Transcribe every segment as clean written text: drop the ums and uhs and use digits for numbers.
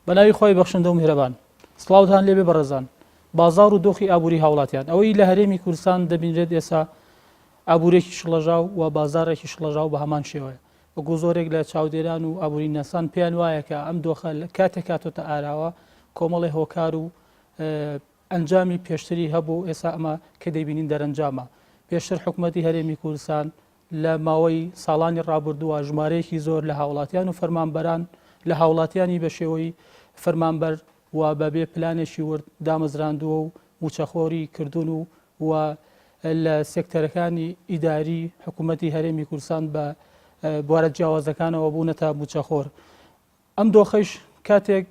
بەناوی خۆی بەخشندە و میهرەبان سڵاوتان لێبێ بەڕێزان بازار و دۆخی ئابووری هاوڵاتیان ئەوەی لە هەرێمی کوردستان دەبینرێت ئێستا ئابوورێکی شڵەژاو و بازارێکی شڵەژاو بە هەمان شێوەیە وەکو زۆرێک لە چاودێران و ئابووری نەسان پێیان وایە کە ئەم دۆخە کاتێک کاتۆتە ئاراوە کۆمەڵی هۆکار و ئەنجامی پێشتری هەبوو ئێستا ئەمە کە دەیبینین دەرەنجامە پێشتر حکوومەتی هەرێمی کوردستان لە ماوەی ساڵانی ڕابردووە ژمارەیەکی زۆر لە هاوڵاتیان و فەرمانبەران لە هاوڵاتیانی بە شێوەی فەرمانبەر و بەبێ پلانێکی ورد دامەزراندووە و موچەخۆری کردوون و لە سێکتەرەکانی ئیداری حکوومەتی هەرێمی کوردستان بە بوارە جیاوازەکانەوە بوونەتە موچەخۆر ئەم دۆخەش کاتێک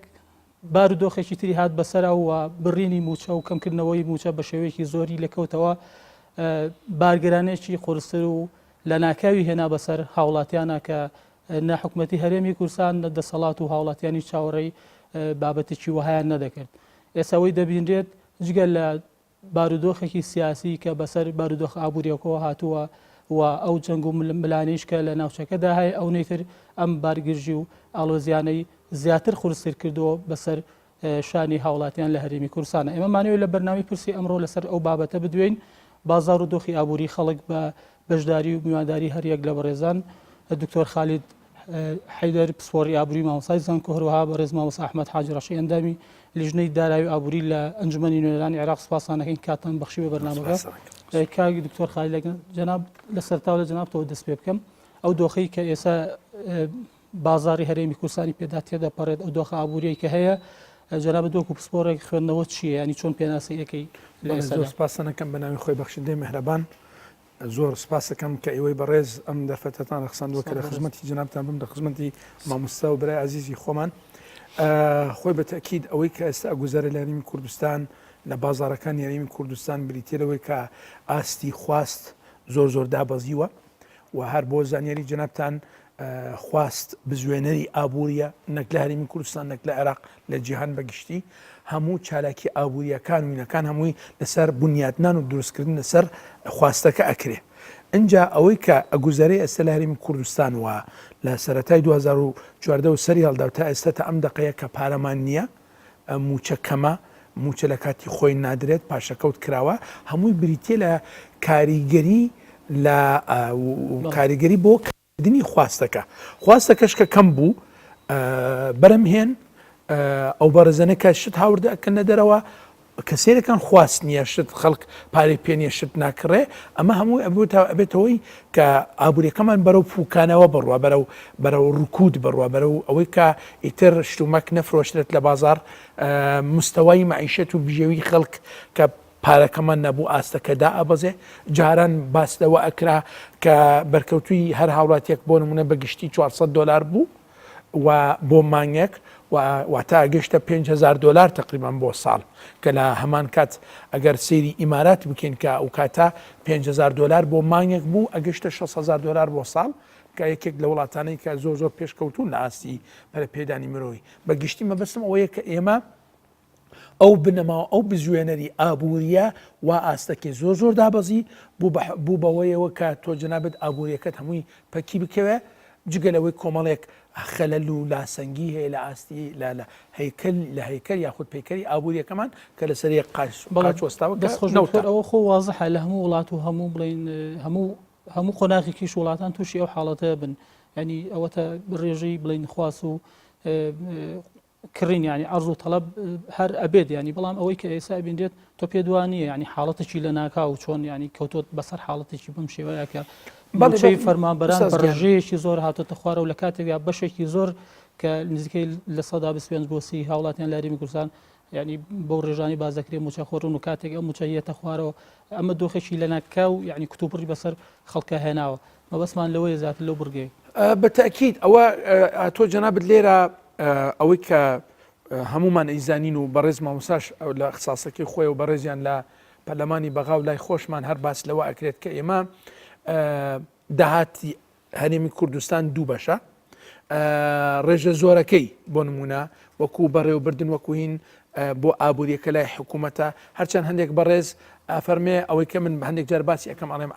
بار و دۆخێکی تری هات بەسەرا و بڕینی موچە و کەمکردنەوەی موچە بە شێوەیەکی زۆری لەکەوتەوە بارگرانێکی قورسر و لە ناکاوی هێنا بەسەر هاوڵاتیانە کە ناحکومەتی هەرێمی کوردستان دەسەڵات و هاوڵاتیانی چاوەڕێی بابەتێکی وهایان نەدەکرد ئێساوەی دەبینرێت جگە لە بارودۆخێکی سیاسی کە بەسەر بارودۆخ ئابوووریەکەەوە هاتووە و ئەو جەنگ و ملانیش کە لە ناوچەکەدا هەیە ئەو نەیتر ئەم بارگرژی و ئاڵۆزیانەی زیاتر خورسیر کردەوە بەسەر شانی هاوڵاتیان لە هەرێمی کوردستانە ئێمە مانەوێت لە بەرنامی پرسی ئەمڕۆ لەسەر ئەو بابەتە بدوێن بازار و دۆخی ئابووری خەڵک بە بەشداری و میوانداری هەریەک لە بەڕێزان دکتۆر خالید حەیدەر پسپۆڕی ئابووری مامۆستای زانکۆ هەروەها بەڕێز مامۆستا ئەحمەد حاجی ڕەشی ئەندامی لیژنەی دارایی ئابووری لە ئەنجومەنی نوێنەرانی عێراق سوپاسانەکەین کاتان بەخشی بە بەرنامەکە کاک دکتۆر خالید جەناب لە سەرتاوە لە جەنابتەوە دەست پێ بکەم ئەو دۆخەی کە ئێستا بازاری هەرێمی کوردستانی پێدا تێدەپەڕێت ئەو دۆخە ئابووریەی کە هەیە جەناب دۆکو پسپۆڕێک خوێندنەوە چییە ینی چۆن پێناسەیەکەی زۆر سپاسەکەم بەناوی خۆی بەخشندەی میهرەبان زۆر سپاس دەکەم کە ئێوەی بەڕێز ئەم دەرفەتتان ڕخساندووە کە لە خزمەتی جنابتان بم لە خزمەتی مامۆستا و برای عزیزی خۆمان خۆی بە تەکید ئەوەی کە ئێستا ئەگوزارە لە هەرێمی کوردستان لە بازاڕەکان هەرێمی کوردستان بریتێرەوەی کە ئاستی خواست زۆر دابەزیوە و هەر بۆ زانیاری جنابتان خواست بزوێنەری ئابووریە نەک لە هەرێمی کوردستان نەک لە عێراق لە جیهان بەگشتی هەموو چالاکی ئابووریەکان وینەکان هەمووی لەسەر بنیاتنان و دروستکردن لەسەر خواستەکە ئەکرێ اینجا ئەوەی کە ئەگوزارەی ئێستا لە هەرێمی کوردستان و لە سەرەتای 2014 و سەری هەڵدا تا ئێستا تا ئەم دقەیە کە پارەمان نییە موچەکەمە موچە لە کاتی خۆی نادرێت پاشەکەوت کراوە هەمووی بریتێ لە کاریگەری لە کاریگەری بۆ کردنی خواستەکەش کە کەم بوو بەرەمهێن ئەو بەڕێزانەی کە شت هاوردە ئەکەنە دەرەوە کەسێرەکان خواست نییە شت خەڵک پارەی پێنیە شت ناکڕێ ئەمە هەمووی ئەبێتەوەی کە ئابوووریەکەمان بەرەو پوکانەوە بڕوە بەرەو ڕکود بڕوە بەرەو ئەوەی کە ئیتر شتومەک نەفرۆشتێت لە بازار مستەوای مەعیشەت و بژێوی خەڵک کە پارەکەمان نەبوو ئاستەکەدا ئەبەزێ جاران باسدەوە ئەکرا کە بەرکەوتوی هەر هاوڵاتیەک بۆ نمونە بەگشتی 400 دلار بوو و بۆ مانگێک واتە گەشتە 5,000 دلار تقریبان بۆ ساڵ کە لە هەمان کات ئەگەر سێری ئیمارات بکەین کە ئەو کاتە 5,000 دلار بۆ مانگێک بوو ئەگەشتە 6,000 دلار بۆ ساڵ کە یەکێک لە وڵاتانەی کە زۆر پێشکەوتون لە ئاستی بەرە پێدانی مرۆڤی بەگشتی مەبەستم ئەوەیە کە ئێمە ئەو بنەماوە ئەو بزوێنەری ئابووریە و ئاستەکەی زۆر دابەزی بوو بەوەیەوە کە تۆ جەنابەت ئابووریەکەت هەمووی پەکی بکەوێ جگەلەوەی کۆمەڵێک خەلەل و لاسەنگی هەیە لە ئاستی لە هەیکەل یاخود پەیکەری ئابووریەکەمان کە لەسەر قاچوەستاوە ئەوە خۆ وازەحە لە هەموو وڵات و هەموو بڵین هەموو قۆناغێکیش وڵاتان تووشی ئەو حاڵەتە بن ینی ئەوەتە ڕێژەی بڵین خواست و کڕین ینی عەرز و تەڵەب هەر ئەبێت ینی بەڵام ئەوەی کە ئێستا بینرێت تۆ پێ دوانیە ینی حاڵەتێکی لە ناکا و چۆن ینی کەوتۆت بەسەر حاڵەتێکی بم شێوەیە کە بەڵی فەرمانبەران بەڕێژەیەکی زۆر هاتۆتە خوارە و لە کاتێکدا بەشێکی زۆر کە نزیکەی لە 125 بۆ 30 هاوڵاتیان لە هەرێمی کوردستان ینی بەو ڕێژانی بازەکرێ موچەخۆڕن و کاتێک ئەم موچەهەیەتە خوارەوە ئەمە دۆخێکی لە ناکا و ینی کتوبڕی بەسەر خەڵکە هێناوە مەبەستمان لەوەیە زیاتر لەو بڕگەی بەتەکید ئەوە تۆ جەنابەت لێرە ئەوەی کە هەمومان ئەیزانین و بەڕێز مامۆستاش لە اختصاسەکەی خۆی و بەڕێزیان لە پەرلەمانی بەغا و لای خۆشمان هەر باس لەوە ئەکرێت کە ئێمە داهاتی هەرێمی کوردستان دوو بەشە ڕێژە زۆرەکەی بۆ نمونە وەکو بەڕێوەبردن وەکو هین بۆ ئابووریەکە لای حکوومەتە هەرچەند هەندێک بەڕێز ئافەرمێ ئەوەی کە من هەندێک جار باسی ئەەکەم ئەڵێم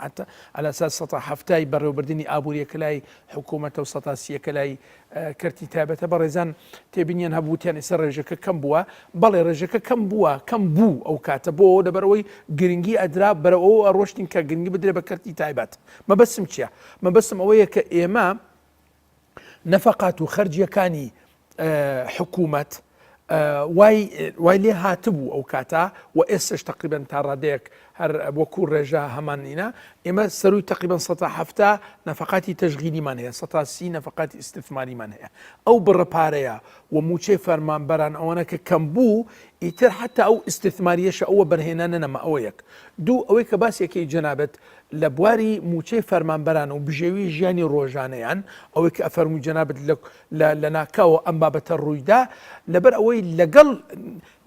على ئەساس سەتا هەفتای بەڕێوەبردننی ئابوووریەکە لای حکوومەتە و سەتا سیەکە لای کەرتی تایبەتە بە ڕێزان تێبینیان هەبووتیان ئێستا ڕێژەکە کەم بووە بەڵێ ڕێژەکە کەم بوو ئەو کاتە بۆ دەبەرەوەی گرنگی ئەدرا بەرەوە ڕۆشتین کە گرنگی بدرێ بە کەرتی تایبەت مەبەستم چییە؟ مەبەستم ئەوەیە کە ئێمە نەفەقات و خەرجیەکانی حکوومەت وای لێ هاتبوو ئەو کاتە و ئێستش تقریبن تا ڕادەیەک هەر وەکو ڕێژە هەمانینە ئێمە سەروی تقریبن ١ نەفقاتی تەشغیلیمان هەیە ١ نەفقاتی ئیستثماریمان هەیە ئەو بڕەپارەیە و موچەی فەرمانبەران ئەوەنە کە کەم بوو ئیتر حتا ئەو ئیستثماریەشە ئەوە بەرهێنانە نەما ئەوە یەک دوو ئەوەی کە باسیەکەی جەنابەت لە بواری موچەی فەرمانبەران و بژێوی ژیانی ڕۆژانەیان ئەوەی کە ئەفەرمووی جەنابەت لە ناکاوە ئەم بابەتە ڕوویدا لەبەر ئەوەی لەگەڵ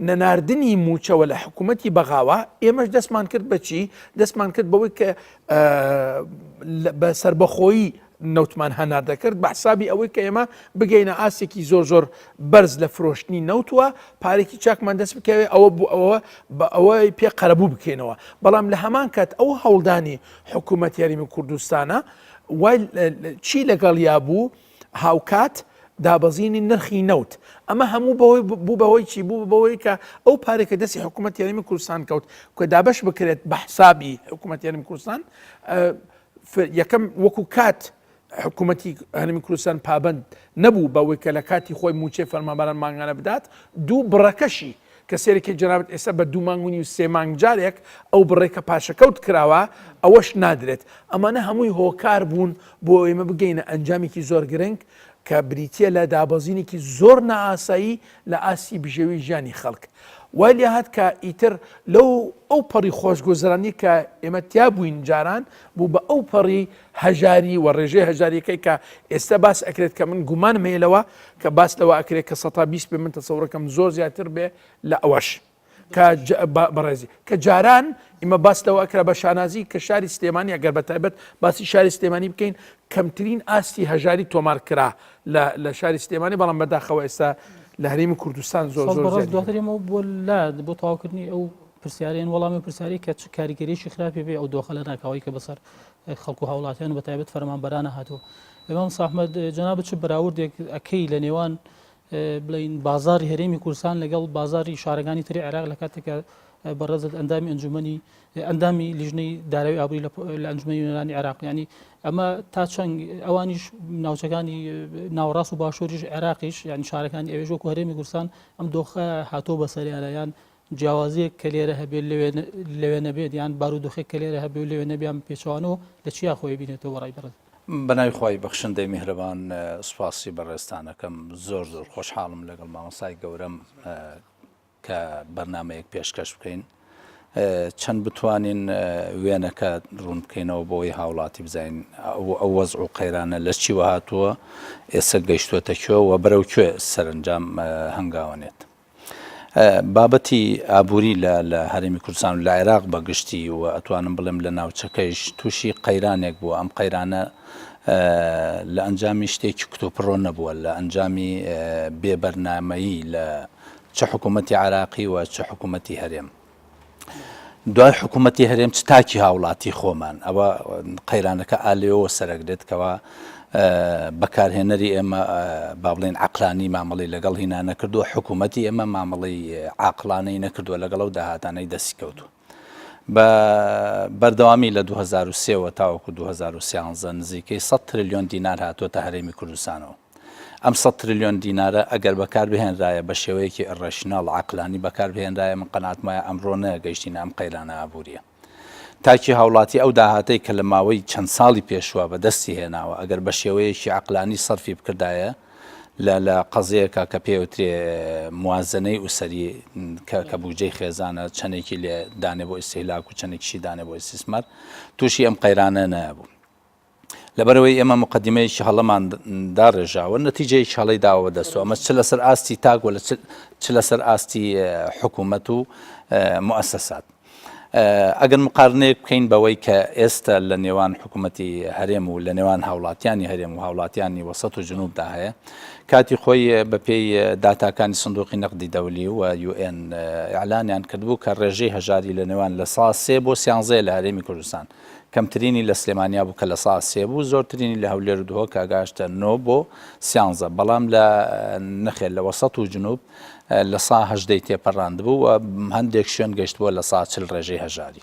نەناردنی موچەوە لە حکوومەتی بەغاوە ئێمەش دەستمان کرد بەچی دەستمان کرد بەوەی کە بە سربەخۆیی نەوتمان هەنار دەکرد بە حسابی ئەوەی کە ئێمە بگەینە ئاسێکی زۆر بەرز لە فرۆشتنی نەوتوە پارێکی چاکمان دەست بکەوێت ئەوە بوو ئەوەی پێ قەرەبوو بکەینەوە بەڵام لە هەمان کات ئەو هەوڵدانی حکوومەت یاریمی کوردستانە وای چی لەگەڵ یا بوو هاوکات دابەزینی نرخی نەوت ئەمە هەموو بوو بەهۆی چی بوو بەوەی کە ئەو پارێکە دەستی حکوومەت یاریمی کوردستان کەوت کە دابش بکرێت بە حسابی حکوومەت یاریمی کوردستان یەکەم وەکو کات حکوومەتی هەرێمی کوردستان پابند نەبوو بەوەی کە لە کاتی خۆی موچەی فەرمانبەران مانگانە بدات دوو بڕەکەشی کە سێرێکی جەنابەت ئێستا بە 2 مانگ و 3 مانگ جارێک ئەو بڕێکە پاشەکەوت کراوە ئەوەش نادرێت ئەمانە هەمووی هۆکار بوون بۆ ئێمە بگەینە ئەنجامێکی زۆر گرنگ کە بریتە لە دابەزینێکی زۆر نائاسایی لە ئاسی بژێوی ژیانی خەڵک وای لێ هات کە ئیتر لەو ئەو پەڕی خۆشگۆزرانی کە ئێمە تیا بووین جاران بوو بە ئەو پەڕی هەژاری و ڕێژەی هەژاریەکەی کە ئێستا باس ئەکرێت کە من گومانم هەیەلەوە کە باس لەوە ئەکرێت کە 120 بێ من تەسەوڕەکەم زۆر زیاتر بێ لە ئەوەش بەڕێزی کە جاران ئمە باس لەوە ئەکرا بە شانازی کە شاری سلێمانی ئەگەر بە تایبەت باسی شاری سلێمانی بکەین کەمترین ئاستی هەژاری تۆمار کرا لە شاری سلێمانی بەڵام بەداخەوە ئێستا لە هەرێمی کوردستان زۆر دواترێمەوە بۆ تەواوکردنی ئەو پرسیارێن وەڵامی پرسیاری کە کاریگەریشی خراپی بێ ئەو دۆخەلە ناکاوی کە بەسەر خەڵکو هاوڵاتیان بە تایبەت فەرمانبەرانە هاتووە ئێمام ساحمەد جەنابەت چ بەراوردێک ئەکەی لە نێوان بڵین بازاری هەرێمی کوردستان لەگەڵ بازاری شارەکانی تری عێراق لە کاتێکە بەڕێزت ئەندامی ئەنجومەنی ئەندامی لیژنەی داراوی ئابووری لە ئەنجومەنی یۆنانی عێراق ینی ئەمە تا چەند ئەوانیش ناوچەکانی ناوەڕاست و باشووریش عێراقیش ینی شارەکانی ئەوێژ وەکو هەرێمی کوردستان ئەم دۆخە هاتۆ بەسەریانەیان جیاوازیەک کە لێرە هەبێت لەوێ نەبێت یان بارودۆخێک کە لێرە هەبێت لەوێ نەبیان پێچوانەوە لە چیا خۆی بینێتەوە بەڕای بەڕێز بەناوی خۆی بەخشندەی میهرەبان سوپاسی بەڕێستانەکەم زۆر خۆشحاڵم لەگەڵ مامۆستای گەورەم کە بەرنامەیەک پێشکەش بکەین چەند بتوانین وێنەکە ڕوون بکەینەوە بۆی هاوڵاتی بزین ئەو وەزع و قەیرانە لە چیوە هاتووە ئێستا گەیشتووەتە کوێ و بەرەو کوێ سەرنجام هەنگاوانێت بابەتی ئابووری لە هەرێمی کوردستان و لە عێراق بەگشتی و ئەتوانم بڵێم لە ناوچەکەیش تووشی قەیرانێک بووە ئەم قەیرانە لە ئەنجامی شتێکی کتۆپڕۆ نەبووە لە ئەنجامی بێبەرنامەیی لە چه حکوومەتی عراقی و چه حکوومەتی هەرێم دوای حکوومەتی هەرێم چ تاکی هاوڵاتی خۆمان ئەوە قەیرانەکە ئالێەوە سەرەگرێت کەەوە بەکارهێنەری ئێمە با بڵێن عقلانی مامەڵی لەگەڵ هینا نەکردووە حکوومەتی ئێمە مامەڵی عاقلانەی نەکردووە لەگەڵ ئەو داهاتانەی دەستی کەوتووە بە بەردەوامی لە 2023 تاوەکو 2013 نزیکەی 100 تریلیۆن دینار هاتووەتە هەرێمی کوردستانەوە ئەم 100 تریلیۆن دینارە ئەگەر بەکاربهێنرایە بە شێوەیەکی ڕەشناڵ عقلانی بەکاربهێنرایە من قەناعەتمایە ئەمڕۆ نەگەیشتینە ئەم قەیرانە ئابووریە تاکی هاوڵاتی ئەو داهاتەی کە لە ماوەی چەند ساڵی پێشوە بەدەستی هێناوە ئەگەر بە شێوەیەکی عقلانی سەرفی بکردایە لە قەزەیەکە کە پێوترێ موازنەی ئوسەری کە بوجەی خێزانە چەندێکی لێ دانێ بۆ ئیستیهلاک و چەندێکیشی دانێ بۆ ئیستیسمار تووشی ئەم قەیرانە نەبوو لەبەرەوەی ئێمە مقدمەیەکی هەڵەمان داڕێژاوە نەتیجەیەکی هەڵەی داوە دەستەوە ئەمە چ لەسەر ئاستی تاک و چ لەسەر ئاستی حکوومەت و موسسات ئەگەر مقارنەیەک بکەین بەوەی کە ئێستا لە نێوان حکوومەتی هەرێم و لە نێوان هاوڵاتیانی هەرێم و هاوڵاتیانی وەسەط و جنوبدا هەیە کاتی خۆی بەپێی داتاکانی سندوقی نەقدی دەولی و UN ئیعلانیان کردبوو کە ڕێژەی هەژاری لە نێوان لە سا 3 بۆ 13 لە هەرێمی کوردستان کەمترینی لە سلێمانیا بوو کە لە سا 3 بوو زۆرترینی لە هەولێر و دووە کاگاشتە 9 بۆ 13 بەڵام لە نەخێر لە وەسەط و جنوب لە سا 18 تێپەڕاند بوو و هەندێک شوێن گەشتبووە لە سا 40 ڕێژەی هەژاری.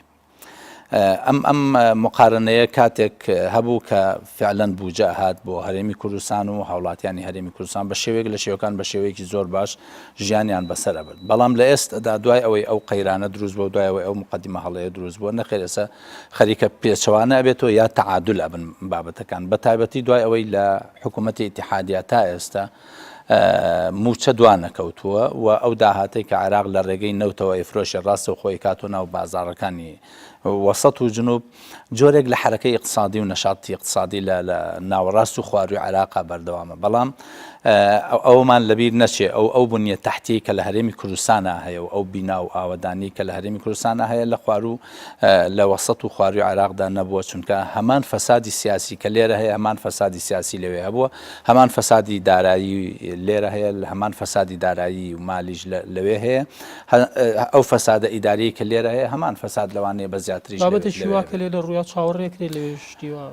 ئەم مقارنەیە کاتێک هەبوو کە فعلەن بوجە هات بۆ هەرێمی کوردستان و هاوڵاتیانی هەرێمی کوردستان بە شێوەیەک لە شێوەکان بە شێوەیەکی زۆر باش ژیانیان بەسەر ئەبرد بەڵام لە ئێستادا دوای ئەوەی ئەو قەیرانە دروست بوو دوای ئەوەی ئەو مقدمە هەڵەیە دروست بووە نەخێر ئێستا خەریکە پێچەوانە ئەبێتەوە یا تعادل ئەبن بابەتەکان بە تایبەتی دوای ئەوەی لە حکوومەتی ئیتیحادیە تا ئێستا موچە دوانە کەوتووە و ئەو داهاتەی کە عێراق لە ڕێگەی نەوتەوە ئەیفرۆشی ڕاستە و خۆی کاتۆ ناو بازاڕەکانی وەسەط و جنوب جۆرێک لە حرەکەی اقتصادی و نەشاتی اقتصادی لە ناوەڕاست و خواروی عێراقا بەردەوامە بەڵام ئەومان لەبیر نەچێ ئەو بنیە تەحتی کە لە هەرێمی کوردستانە هەیە و ئەو بینا و ئاوەدانی کە لە هەرێمی کوردستانە هەیە لە خوارو لە وەسەط و خواروی عێراقدا نەبووە چونکە هەمان فەسادی سیاسی کە لێرە هەیە هەمان فەسادی سیاسی لەوێ هەبووە هەمان فەسادی دارایی لێرە هەیە هەمان فەسادی دارایی و مالیش لەوێ هەیە ئەو فەسادە ئیداری کە لێرە هەیە هەمان فەساد لەوانەیە بە زیاتریش بابەتە شیواکە لێ لە ڕوویا چاوەڕێکرێ لەوێ شتیوە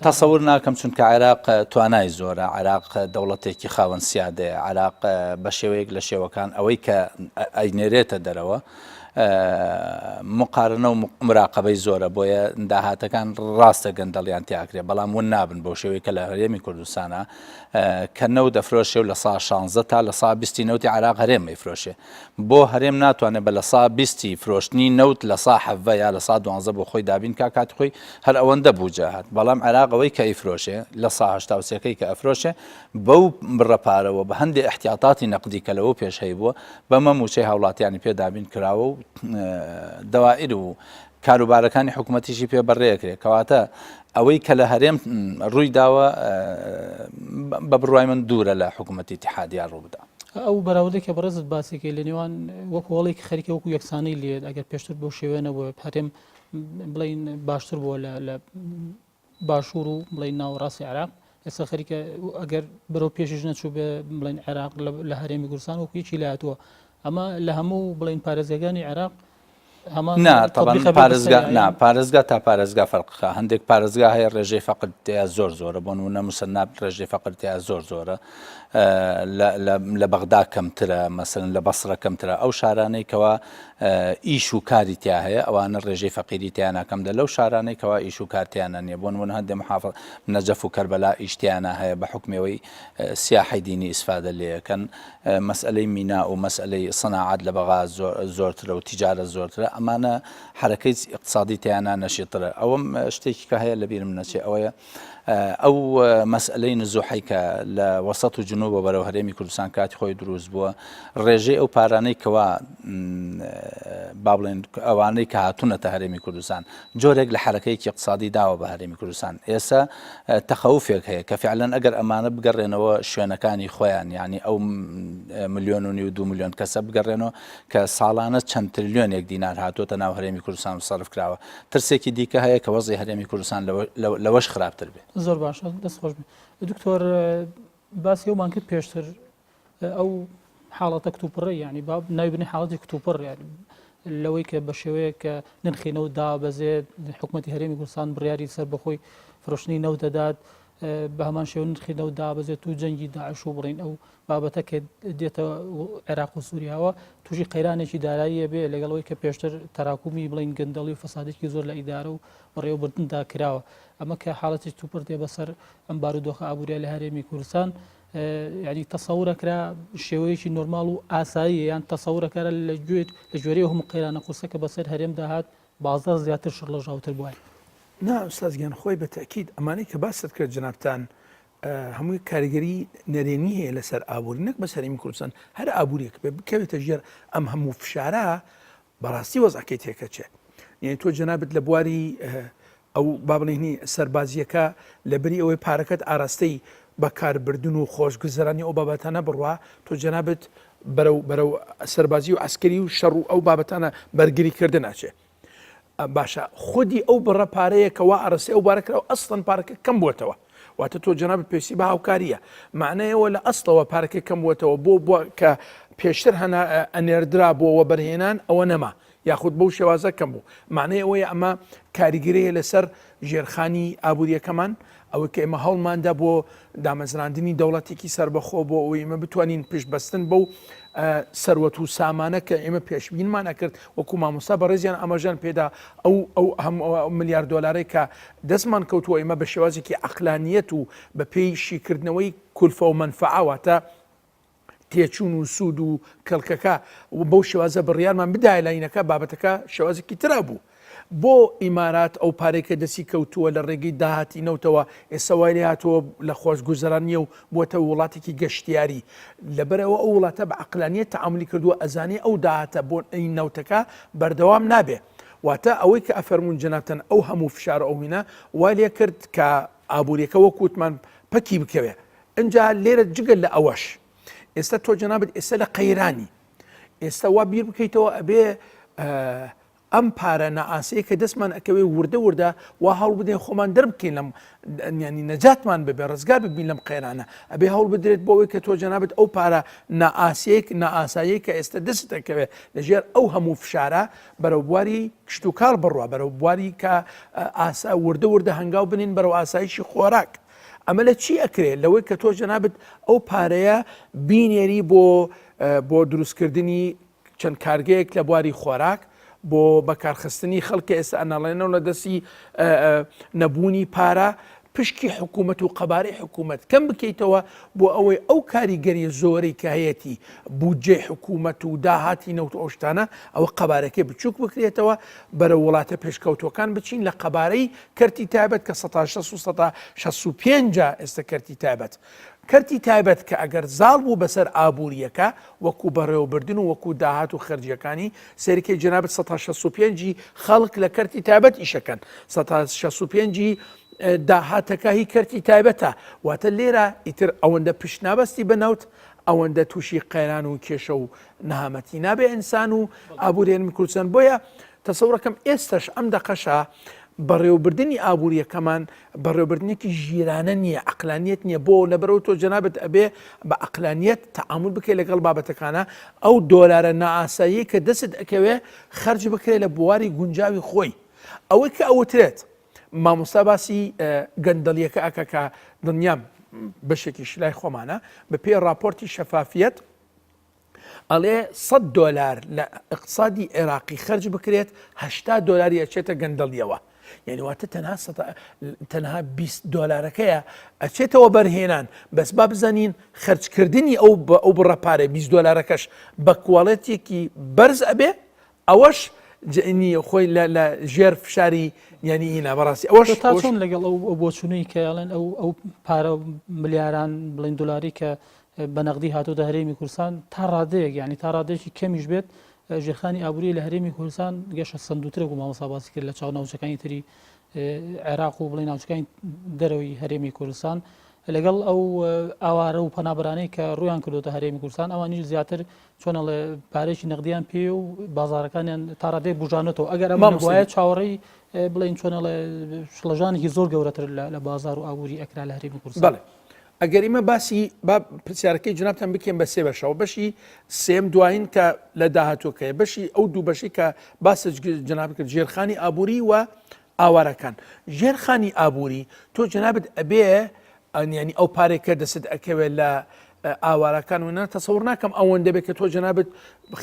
تەسەور ناکەم چونکە عێراق توانای زۆرە عێراق دەوڵەتێکی خاوەن سیادەیە عێراق بە شێوەیەک لە شێوەکان ئەوەی کە ئەینێرێتە دەرەوە مقارنە و مراقبەی زۆرە بۆیە داهاتەکان ڕاستە گەندەڵیان تیاکرێ بەڵام ون نابن بۆ شێوەیە کە لە هەرێمی کوردستانە کە نەوت دەفرۆشێ و لە سا 16 تا لە سا 20 نەوتی عێراق هەرێم ئەیفرۆشێ بۆ هەرێم ناتوانێت بە لە سا 20 فرۆشتنی نەوت لە سا 7 یا لە سا 12 بۆ خۆی دابین کا کات خۆی هەر ئەوەندە بووجە هات بەڵام عێراقەوەی کە ئەیفرۆشێ لە سا 83ەکەی کە ئەفرۆشێ بەو بڕەپارەوە بە هەندێک احتیاطاتی نەقدی کە لەوە پێشەی بووە بەمە موچەی هاوڵاتیانی پێدابین کراوە و دەوائر و کاروبارەکانی حکوومەتیشی پێ بەڕێکرێ کەواتە ئەوەی کە لە هەرێم ڕووی داوە بە بڕوای من دوورە لە حکوومەتی اتحادیە ڕووبدا ئەو بەراوردێک کە بەڕێزت باسێکی لە نێوان وەکو وەڵێکی خەریکە وەکو یەکسانەی لێت ئەگەر پێشتر بەو شێوێنەوە هەرێم بڵین باشتر بووە لە باشوور و بڵین ناوەڕاستی عێراق ئێستا خەریکە ئەگەر بەرەو پێشش نەچوو بێ بڵین عێراق لە هەرێمی کوردستان وەکو یەکی لایەتووە ئەمە لە هەموو بڵین پارێزگاکانی عێراق پارێزگا تا پارێزگا فەرقخە هەندێک پارێزگا هەیە ڕێژەی فەقرتەیە زۆر زۆرە بۆ نمونە موسەناب ڕێژەی فەقرتەیە زۆر زۆرە لە بەغدا کەمترە مەسەلەن لە بەسرە کەمترە ئەو شارانەی کەوا ئیش و کاری تیا هەیە ئەوانە ڕێژەی فەقیری تیان ناکەمدە لەو شارانەی کەوا ئیش و کارتیانە نییە بۆ نمونە هەندێک محافظ نەجەف و کەربەلا ئیشتیانە هەیە بە حکمەوەی سیاحی دینی ئیسفادە لێەکەن مەسئلەی مینا و مەسئلەی سەناعەت لە بەغا زۆرترە و تیجارە زۆرترە ئەمانە حرەکەی اقتصادی تیانە نەشیترە ئەوەم شتێکی کە هەیە لەبیرم نەچێ ئەوەیە ئەو مەسئلەی نزوحی کە لە وەسەط و جنوب بەرەو هەرێمی کوردستان کاتی خۆی دروست بووە ڕێژەی ئەو پارانەی کەوا با بڵێن ئەوانەی کە هاتوونەتە هەرێمی کوردستان جۆرێک لە حرەکەیەکی اقتصادی داوە بە هەرێمی کوردستان ئێستا تەخەوفێک هەیە کە فعلەن ئەگەر ئەمانە بگەڕێنەوە شوێنەکانی خۆیان یعنی ئەو 1.5 ملیۆن و 2 ملیۆن کەسە بگەڕێنەوە کە ساڵانە چەند تریلیۆنێک دینار هاتوۆتە ناو هەرێمی کوردستان و سەرف کراوە ترسێکی دیکە هەیە کە وەزعی هەرێمی کوردستان لەوەش خراپتر بێت زۆر باشە دەست خۆش دکتۆر باسی ئەومان کرد پێشتر ئەو حاڵەتە کتوپڕی ینی با ناوی بنی حاڵەتی کتوپڕ لەوەی کە بە شێوەیە کە نرخینەوە دابەزێت حکوومەتی هەرێمی کوردستان بڕیاری سەر بەخۆی فرۆشتنی نەوت دەدات بە هەمان شێوە نرخینەوە دابەزێت و جەنگی داعش و بڵین ئەو بابەتە کە دێتە عێراق و سووریاوە تووشی قەیرانێکی داراییە بێ لەگەڵەوەی کە پێشتر تەراکومی بڵین گەندەڵی و فەسادێکی زۆر لە ئیدارە و بەڕێوەبردندا کراوە ئەمە کە حاڵەتی تووپڕ دێ بەسەر ئەم بارودۆخە ئابووریە لە هەرێمی کوردستان ینی تەسەورەکرا شێوەیەکی نۆرماڵ و ئاساییە یان تەسەورەکەرە لە ژێری هەموو قەیرانە قورسە کە بەسەر هەرێم داهات بازار زیاتر شڕ لە ژاوتر بووە نا ئوستازگیان خۆی بە تەکید ئەمانەی کە باست کرد جنابتان هەمووی کاریگەری نەرێنی هەیە لەسەر ئابووری نەک بەسەر هەرێمی کوردستان هەر ئابووریەک بکەوێتە ژێر ئەم هەموو فشارە بەڕاستی وەزعەکەی تێکەچێ یعنی تۆ جەنابەت لە بواری ئەو با بڵێنی سەربازیەکە لەبەری ئەوەی پارەکەت ئاراستەی بەکاربردن و خۆشگوزەرانی ئەو بابەتانە بڕوا تۆ جەنابەت بەرەو سەربازی و ئەسکەری و شەڕ و ئەو بابەتانە بەرگری کردن ناچێ باشە خودی ئەو بڕە پارەیە کەوا ئارەستی ئەو بارەکراوە ئەسڵەن پارەکە کەم بووەتەوە واتە تۆ جەنابەت پێویستی بە هاوکاریە معنەیەوە لە ئەسڵەوە پارەکە کەم بووەتەوە بۆ کە پێشتر هەنا ئەنێردرا بۆەوە بەرهێنان ئەوە نەما یاخود بەو شێوازە کەم بوو معنەیە ئەوەیە ئەمە کاریگەریە لەسەر ژێرخانی ئابوووریەکەمان ئەوە کە ئێمە هەڵماندا بۆ دامەزراندنی دەوڵەتێکی سربەخۆ بۆ ئەوەی ئمە بتوانین پشتبەستن بەو سەروەت و سامانە کە ئێمە پێشبینمان نەکرد وەکو مامۆستا بەڕێزیان ئەمەژان پێدا ئەو ملیار دۆلارێک کە دەستمان کەوتووە ئێمە بە شێوازێکی عەقلانیەت و بە پێی شیکردنەوەی کولفە و مەنفەعەواتە تێچوون و سوود و کەڵکەکە بەو شێوازە بڕیارمان بدایە لاینەکە بابەتەکە شێوازێکی ترا بوو بۆ ئیمارات ئەو پارێکە دەسی کەوتووە لە ڕێگەی داهاتی نەوتەوە ئێستا وای هاتووە لە خۆشگوزەرانیە و بۆتە وڵاتێکی گەشتیاری لەبەرەوە ئەو وڵاتە بە عەقلانیەت تەعاملی کردووە ئەزانێ ئەو داهاتە بۆ ئەی نەوتەکە بەردەوام نابێ واتە ئەوەی کە ئەفەرمونون جەنابتەن ئەو هەموو فشار ئەوینە وای لێ کرد کە ئابوووریەکە وەکووتمان پەکی بکەوێ ئەجا لێرە جگەل لە ئەوەش ئێستا تۆ جەنابەت ئێستا لە قەیرانی ئێستا وا بیر بکەیتەوە ئەبێ ئەم پارە نەئاسەیە کە دەستمان ئەکەوێ وردە وا هەوڵ بدەین خۆمان دەربکەین لەم ینی نەجاتمان ببێ ڕزگار ببین لەم قەیرانە ئەبێ هەوڵ بدرێت بۆ ئەوەی کە تۆ جەنابەت ئەو پارە نەئاسایی کە ئێستا دەست دەکەوێ لەژێر ئەو هەموو فشارە بەرەو بواری کشت و کاڵ بڕوە بەرەو بواری کە ئاسا وردە هەنگاو بنین بەرەو ئاسایشی خۆراک ئەمە لە چی ئەکرێت لەوەی کە تۆ جەنابەت ئەو پارەیە بینێری بۆ دروستکردنی چەند کارگەیەک لە بواری خۆراک بۆ بەکارخستنی خەڵکە ئێستا ئەناڵێنەوە لە دەستی نەبوونی پارە پشکی حکوومەت و قەبارەی حکوومەت کەم بکەیتەوە بۆ ئەوەی ئەو کاریگەری زۆرەی کە هەیەی بودجێ حکوومەت و داهاتی نەوت ئەوشتانە ئەوە قەبارەکەی بچووک بکرێتەوە بەرە وڵاتە پێشکەوتەکان بچین لە قەبارەی کەرتی تایبەت کە 1965 ئێستا کەرتی تایبەت کەرتی تایبەت کە ئەگەر زاڵ بوو بەسەر ئابوووریەکە وەکو بەڕێوەبردن و وەکو داهات و خەرجیەکانی سەرکەی جەنابەت 1965 خەڵک لە کەرتی تایبەت ئیشەکەن 1965 داهاتەکە هی کەرتی تایبەتە واتە لێرە ئیتر ئەوەندە پشت نابەستی بنەوت ئەوەندە تووشی قەیران و کێشە و نەهامەتی نابێ ئینسان و ئابوورێنمی کوردستان بۆیە تەسەوڕەکەم ئێستش ئەم دەقەشە بەڕێوەبردننی ئابوووریەکەمان بەڕێوەبردنێکی ژیرانە نییە عەقلانیەت نییە بۆ لەبەرەوە تۆ جەنابەت ئەبێ بە عەقلانیەت تەعامل بکەیت لەگەڵ بابەتەکانە ئەو دۆلارە نائاسایی کە دەست ئەکەوێ خەرج بکرێت لە بواری گونجاوی خۆی ئەوەی کە ئەوترێت مامۆستا باسی گەندەڵیەکە ئەکە کە دنیام بەشێکی شلای خۆمانە بە پێی راپۆرتی شەفافیەت ئەڵێ $100 لە اقتصادی عێراقی خەرج بکرێت $80 ئەچێتە گەندەڵیەوە یعنی واتە تەنها $20ەکەیە ئەچێتەوە بەرهێنان بەس با بزانین خەرجکردنی ئەو بڕەپارێ $20ەکەش بە کوواڵەتێکی بەرز ئەبێ ئەوەش خۆی لە ژێر فشاری یعنی هینا بەڕاستی ئەوەش تا چۆن لەگەڵ ئەو بۆچوونی کە ئەڵێن ئەو پارە ملیاران بڵین دلاری کە بە نەقدی هاتووە هەرێمی کوردستان تا ڕادەیەک یعنی تا ڕادەیەکی کەمیش بێت ژێرخانی ئابووری لە هەرێمی کوردستان گەشە سندوترێک و مامۆستا باسی کرد لە چاو ناوچەکانی تری عێراق و بڵین ناوچەکانی دەرەوەی هەرێمی کوردستان لەگەڵ ئەو ئاوارە و پەنابرانەی کە ڕویان کردوتە هەرێمی کوردستان ئەوانیش زیاتر چۆنەڵێ پارێکی نەقدیان پێ و بازارەکانیان تا ڕادەیەک بژانێتەوە ئەگەر ئەمە وایە چاوەڕێی بڵین چۆنەڵێ شڵەژانێکی زۆر گەورەتر لە بازار و ئابووری ئەکرا لە هەرێمی کوردستان ئەگەر ئمە باسی پرسیارەکەی جنابتان بکەین بە سێ بەشەوە بەشی سێم دوایین کە لە داهاتووکەیە بەشی ئەو دوو بەشی کە باسە جناب کرد ژێرخانی ئابووری و ئاوارەکان ژێرخانی ئابووری تۆ جنابت ئەبێ ینی ئەو پارێکە دەست ئەکەوێت لە ئاوارەکان وە تەسەوڕ ناکەم ئەوەندە بێت کە تۆ جنابت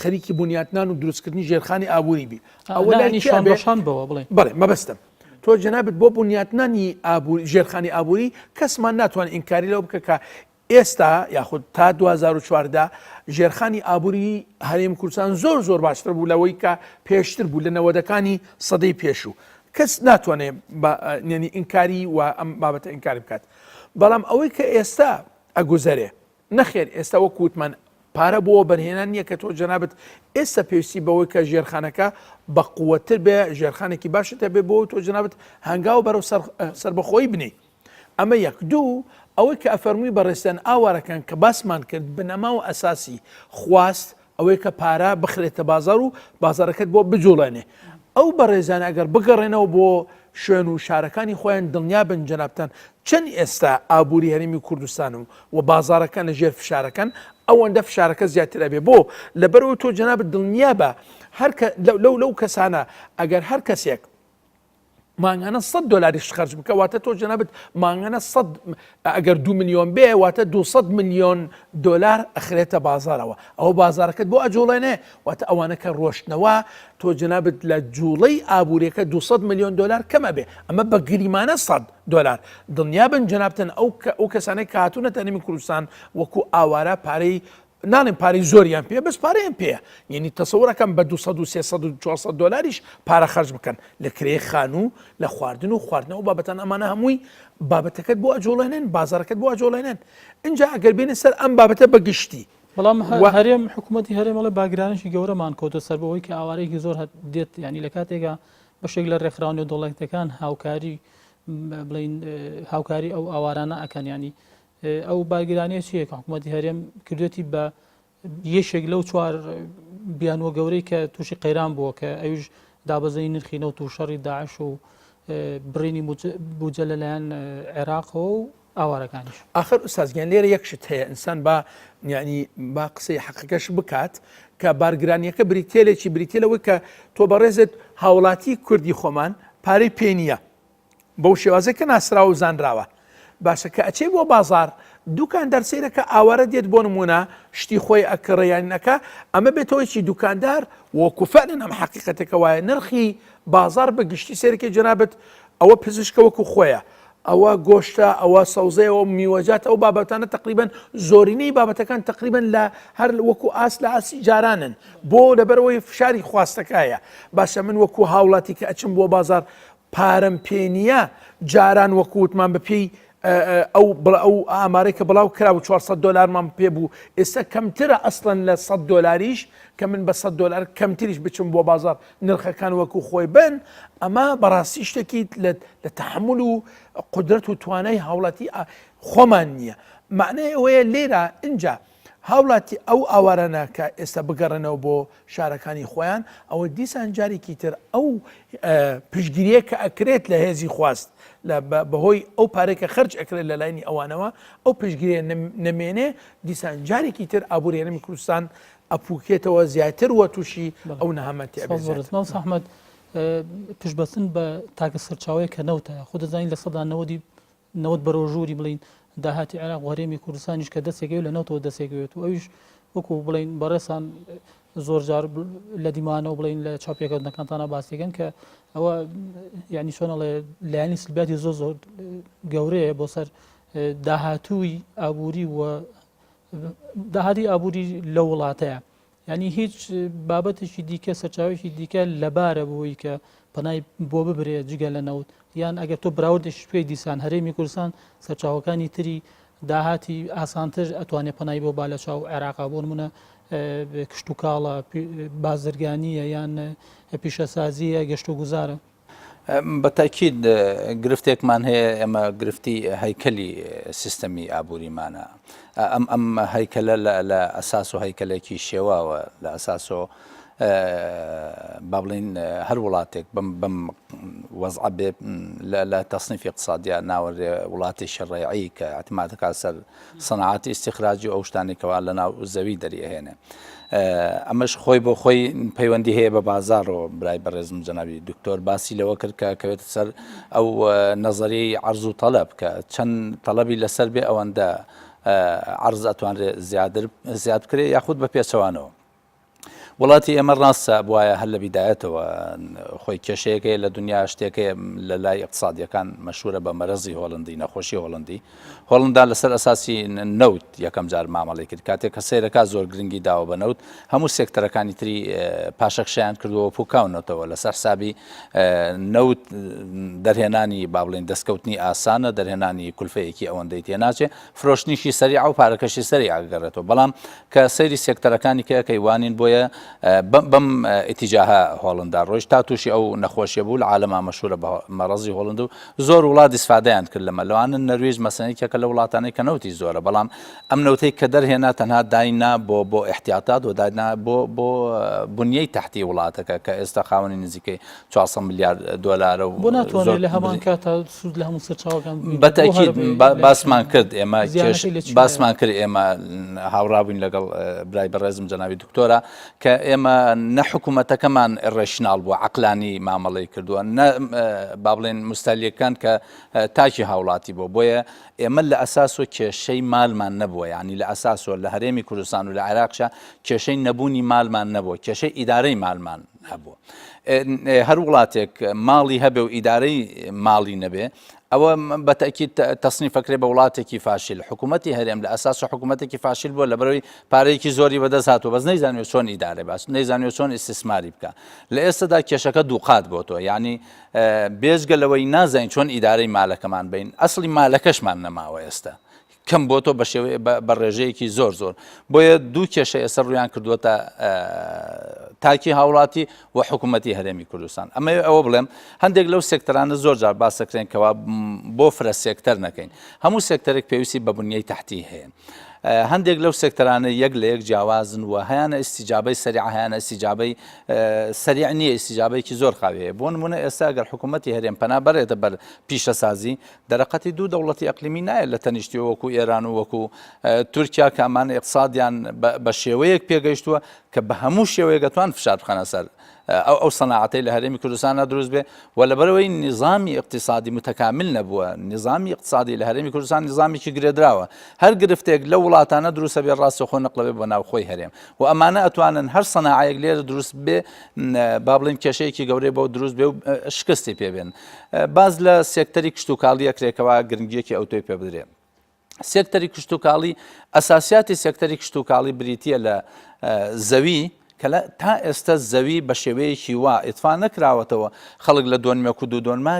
خەریکی بنیاتنان و دروستکردنی ژێرخانی ئابووری بی ئەوەشان بەوە بڵێ مەبەستم تۆ جنابت بۆ بنیاتنانی ژێرخانی ئابووری کەسمان ناتوانێت ئینکاری لەو بکە کە ئێستا یاخود تا 2014 ژێرخانی ئابووری هەرێمی کوردستان زۆر باشتر بوو لەوەی کە پێشتر بوو لە نەوەدەکانی سەدەی پێشوو کەس ناتوانێت نێنی ئینکاری و ئەم بابەتە ئینکاری بکات بەڵام ئەوەی کە ئێستا ئەگوزەرێ نەخێر ئێستا وەک وتمان پارە بۆ بەرهێنان نییە کە تۆ جنابەت ئێستا پێویستی بەوەی کە ژێرخانەکە بە قووەتر بێ ژێرخانێکی باشتە بێ بۆ تۆ جنابەت هەنگاو بەرەو سربەخۆی بنێ ئەمە یەک دوو ئەوەی کە ئەفەرمووی بەڕێستان ئاوارەکان کە باسمان کرد بنەما و ئەساسی خواست ئەوەی کە پارە بخرێتە بازار و بازارەکەت بۆ بجوڵێنێ ئەو بەڕێزانە ئەگەر بگەڕێنەوە بۆ شوێن و شارەکانی خۆیان دڵنیا بن جەنابتان چەند ئێستا ئابووری هەرێمی کوردستان و بازارەکان لە ژێر فشارەکان ئەوەندە فشارەکە زیاتر ئەبێ بۆ لەبەرەوەی تۆ جەنابەت دڵنیا بە لەو کەسانە ئەگەر هەر کەسێک مانگانە 100 دلاریش خرج بکە واتە تۆ جەنابەت مانگانە ئەگەر 2 ملیۆن بێ واتە 200 ملیۆن دلار ئەخرێتە بازارەوە ئەوە بازارەکەت بۆ ئەجوڵێنێ واتە ئەوانەکە ڕۆشتنەوە تۆ جەنابەت لە جوڵەی ئابوووریەکە 200 ملیۆن دلار کەمە بێ ئەمە بە گریمانە 100 دلار دڵنیا بن جەنابتن ئەو کەسانەی کە هاتوونەتە هەرێمی کوردستان وەکو ئاوارە پارەی ناڵێن پارەی زۆریان پێ بەس پارەیان پێە یعنی تەسەوڕەکەم بە 200 و 300 و 400 دلاریش پارە خەرج بکەن لە کرێی خانوو لە خواردن و خواردنەوە بابەتان ئەمانە هەمووی بابەتەکەت بۆ ئەجۆڵێنن بازارەکەت بۆ ئەجۆڵێنن اینجا ئەگەر بێنە سەر ئەم بابەتە بەگشتی بەڵام هەرێم حکوومەتی هەرێمەڵە باگرانشی گەورەمان کەوتە سەر بەوەی کە ئاوارەیەکی زۆر دێت ینی لە کاتێکە بەشێک لە ڕێکخراونی و دەوڵەتەکان هاوکاری بڵین هاوکاری ئەو ئاوارانە ئەکەن ینی ئەو باگرانیە چیە کە حکوومەتی هەرێم کردوێتی بە یەشێک لەو چوار بیانوە گەورەی کە تووشی قەیران بووە کە ئەوش دابەزەی نرخینەوت و شەڕی داعش و بڕینی بوجە لەلایەن عێراقەوە و ئاوارەکانیش آخر ئوستازگیان لێرە یەکشت هەیە ئینسان با ینی با قسەی حەقەکەش بکات کە بارگرانیەکە بریتێلێکی بریتێلەوەی کە تۆ بەڕێزت هاوڵاتی کوردی خۆمان پارەی پێ نییە بەو شێوازەکە ناسراوە و زانراوە باشە کە ئەچێ بۆ بازار دوکان دەرسێرەکە ئاوارە دێت بۆ نمونە شتی خۆی ئەکڕیانەکە ئەمە بێتەوەیکی دوکاندار وەکوفەرن ئەم حقیقەتێکە وایە نرخی بازار بە گشتی سێرەکە جەنابەت ئەوە پزیشکە وەکو خۆیە ئەوە گۆشتە ئەوە سەوزەیەوە میوەجات ئەو بابەتانە تقریبان زۆرینەی بابەتەکان تقریبان لە هەر وەکو ئاس لە ئاسی جارانن بۆ لەبەرەوەی فشاری خواستەکایە باشە من وەکو هاوڵاتی کە ئەچم بۆ بازار پارەم پێ نییە جاران وەکووتمان بەپێی ئەو ئامارەی کە بڵاو کرا و 400 دلارمان پێ بوو ئێستا کەمترە ئەسڵەن لە 100 دلاریش کە من بە 100 دلار کەمتریش بچم بۆ بازار نرخەکان وەکو خۆی بن ئەمە بەڕاستی شتێکی لە تحمل و قدرەت و توانای هاوڵاتی خۆمان نییە معنای ئەوەیە لێرە اینجا هاوڵاتی ئەو ئاوارانە کە ئێستا بگەڕێنەوە بۆ شارەکانی خۆیان ئەوە دیسان جارێکی تر ئەو پشتگیریە کە ئەکرێت لە هێزی خواست بەهۆی ئەو پارێکە خەرج ئەکرێت لە لایەنی ئەوانەوە ئەو پشتگیریە نەمێنێ دیسان جارێکی تر ئابووری هەرێمی کوردستان ئەپوکێتەوە زیاتر وە تووشی ئەو نەهامەتی ئەحمەد پشتبەستن بە تاکە سەرچاوەیە کە نەوتە خۆ دەزانین لە سەدا 90 بەرەو ژووری بڵین داهاتی عێراق و هەرێمی کوردستانیش کە دەستێکەوە لە نەوتەوە دەستێکوێت و ئەویش وەکو بڵین بەڕێسان زۆر جار لە دیمانەوە بڵین لە چاپێکەوتنەکانتانە باسیەکەن کە ئەوە یعنی چۆنەڵێ لایەنی سلبیاتی زۆر گەورەیە بۆ سەر داهاتووی ئابووری و داهاتی ئابووری لە وڵاتەیە ینی هیچ بابەتێکی دیکە سەرچاوێکی دیکە لەبارە بووی کە پەنای بۆ ببرێ جگە لە نەوت یان ئەگەر تۆ براوردێکی پێی دیسان هەرێمی کوردستان سەرچاوەکانی تری داهاتی ئاسانتر ئەتوانێت پەنای بۆ با لە چاو عێراقا بۆ نمونە کشت و کاڵە بازرگانیە یان پیشەسازیە گەشت و گوزارە بەتاکید گرفتێکمان هەیە ئێمە گرفتی هەیکەلی سیستەمی ئابووریمانە ئەم هەیکەلە لە ئەساس و هەیکەلێکی شێواوە لە ئەساس و با بڵین هەر وڵاتێک بەم وەزع بێ لە تەصنیفی اقتصادیە ناوەڕێ وڵاتی شەڕێعی کە اعتمادەکات سەر سەنعاتی استیخراجی ئەو شتانێکەوە لە ناو زەوی دەریەهێنێ ئەمەش خۆی بۆ خۆی پەیوەندی هەیە بە بازارەوە برای بەڕێزم جەنابی دکتۆر باسی لەوە کرد کە کەوێتە سەر ئەو نەزەریەی عەرز و تەلەب کە چەند تەلەبی لەسەر بێ ئەوەندە عەرز ئەتوانرێت زیاد بکرێت یاخود بە پێچەوانەوە وڵاتی ئێمە ڕاستە بواە هەر لە بیدایەتەوە خۆی کێشەیەکەیە لە دنیا شتێکەیە لە لای اقتصادیەکان مەشهورە بە مەرەزی هۆڵندی نەخۆشی هۆڵندی هۆڵندا لەسەر ئەساسی نەوت یەکەم جار مامەڵی کرد کاتێک کە سەیرەکە زۆر گرنگی داوە بە نەوت هەموو سێکتەرەکانی تری پاشەخشیان کردووە پوکاونەتەوە لەسەر حسابی نەوت دەرهێنانی با بڵێن دەستکەوتنی ئاسانە دەرهێنانی کولفەیەکی ئەوەندەی تێناچێ فرۆشتنیشی سەریع و پارەکەشی سەریع ئەگەڕێتەوە بەڵام کە سەیری سێکتەرەکانی کە کەیوانین بۆیە بەم ئیتیجاها هۆڵندا ڕۆژ تا تووشی ئەو نەخۆشیە بوو لە عالەما مەشهورە بە مەڕەزی هۆڵند و زۆر وڵات ئیسفادەیان کرد لەمە لەوانن نەروێژ مەسەلەیەکێکە لە وڵاتانەی کە نەوتی زۆرە بەڵام ئەم نەوتەی کە دەرهێنا تەنها داینا بۆ احتیاطات و داینا بۆ بنیەی تەحتی وڵاتەکە کە ئێستا خاوەنی نزیکەی 400 میلیارد دۆلارە و بۆ ناتوانێت لە هەمان کاتە سوود لە هەموو سەرچاوەکان بەتەکید باسمان کرد ئێمە باسمان کرد ئێمە هاوڕابووین لەگەڵ برای بەڕێزم جەنابی دکتۆرە کە ئێمە نە حکوومەتەکەمان ڕێشناڵ بووە عەقلانی مامەڵەی کردووە نە با بڵێن مستەلیەکان کە تاکی هاوڵاتی بۆ بۆیە ئێمە لە ئەساس و کێشەی مالمان نەبووە یعنی لە ئەساس و لە هەرێمی کوردستان و لە عێراقشە کێشەی نەبوونی مالمان نەبووە کێشەی ئیدارەی مالمان هەبووە هەر وڵاتێک ماڵی هەبێ و ئیدارەی ماڵی نەبێ ئەوە بەتەکید تەسنیفەکرێ بە وڵاتێکی فاشیل حکوومەتی هەرێم لە ئەساس حکوومەتێکی فاشیل بووە لە بەرەوەی پارەیەکی زۆری بەدەست هاتووە بەس نەیزانێت چۆن ئیدارە باش نەیزانێت چۆن ئیسtismاری بکە لە ئێستادا کێشەکە دووقات بۆ تۆ یعنی بێژگە لەوەی نازانین چۆن ئیدارەی مالەکەمان بین ئەسڵی مالەکەشمان نەماوە ئێستا کەم بۆ تۆ بە ڕێژەیەکی زۆر بۆیە دوو کێشە ئێستا ڕویان کردووەتە تاکی هاوڵاتی و حکوومەتی هەرێمی کوردستان ئەمە ئەوە بڵێم هەندێک لەو سێکتەرانە زۆر جار باسەکرێن کەوا بۆ فرە سێکتەر نەکەین هەموو سێکتەرێک پێویستی بە بنیەی تەحتی هەیە هەندێک لەو سێکتەرانە یەک لە یەک جیاوازن و هەیانە ئیستیجابەی سەریع هەیانە ئیستیجابەی سەریع نییە ئیستیجابەیەکی زۆر خاوەیە بۆ نمونە ئێستا ئەگەر حکوومەتی هەرێم پەنا بەرێتە بەر پیشەسازی دەرەقەتی دوو دەوڵەتی ئەقلیمی نایە لە تەنیشتی وەکو ئێران و وەکو تورکیا کە ئەمان اقتصادیان بە شێوەیەک پێگەیشتووە کە بە هەموو شێوەیە دەتوان فشار بخەنە سەر ئەو سەناعەتەی لە هەرێمی کوردستانە دروست بێ و لەبەرەوەی نظامی اقتصادی متەکامل نەبووە نظامی اقتصادی لە هەرێمی کوردستان نظامێکی گرێدراوە هەر گرفتێک لە وڵاتانە دروستە بێ ڕاستەخۆ نەقڵەبێ بە ناوخۆی هەرێم و ئەمانە ئەتوانن هەر سەناعەیەک لێرە دروست بێ با بڵێن کێشەیەکی گەورەی بۆ دروست بێ و شکستی پێبێن باز لە سێکتەری کشتتوکاڵی ئەکرێکەوە گرنگیەکی ئەوتۆی پێ بدرێ سێکتەری کشتتوکاڵی ئەساسیاتی سێکتەری کشتتوکاڵی بریتیە لە زەوی کە تا ئێستا زەوی بە شێوەیەکی وا ئیتفا نەکراوەتەوە خەڵک لە دۆنمە و دو دۆنما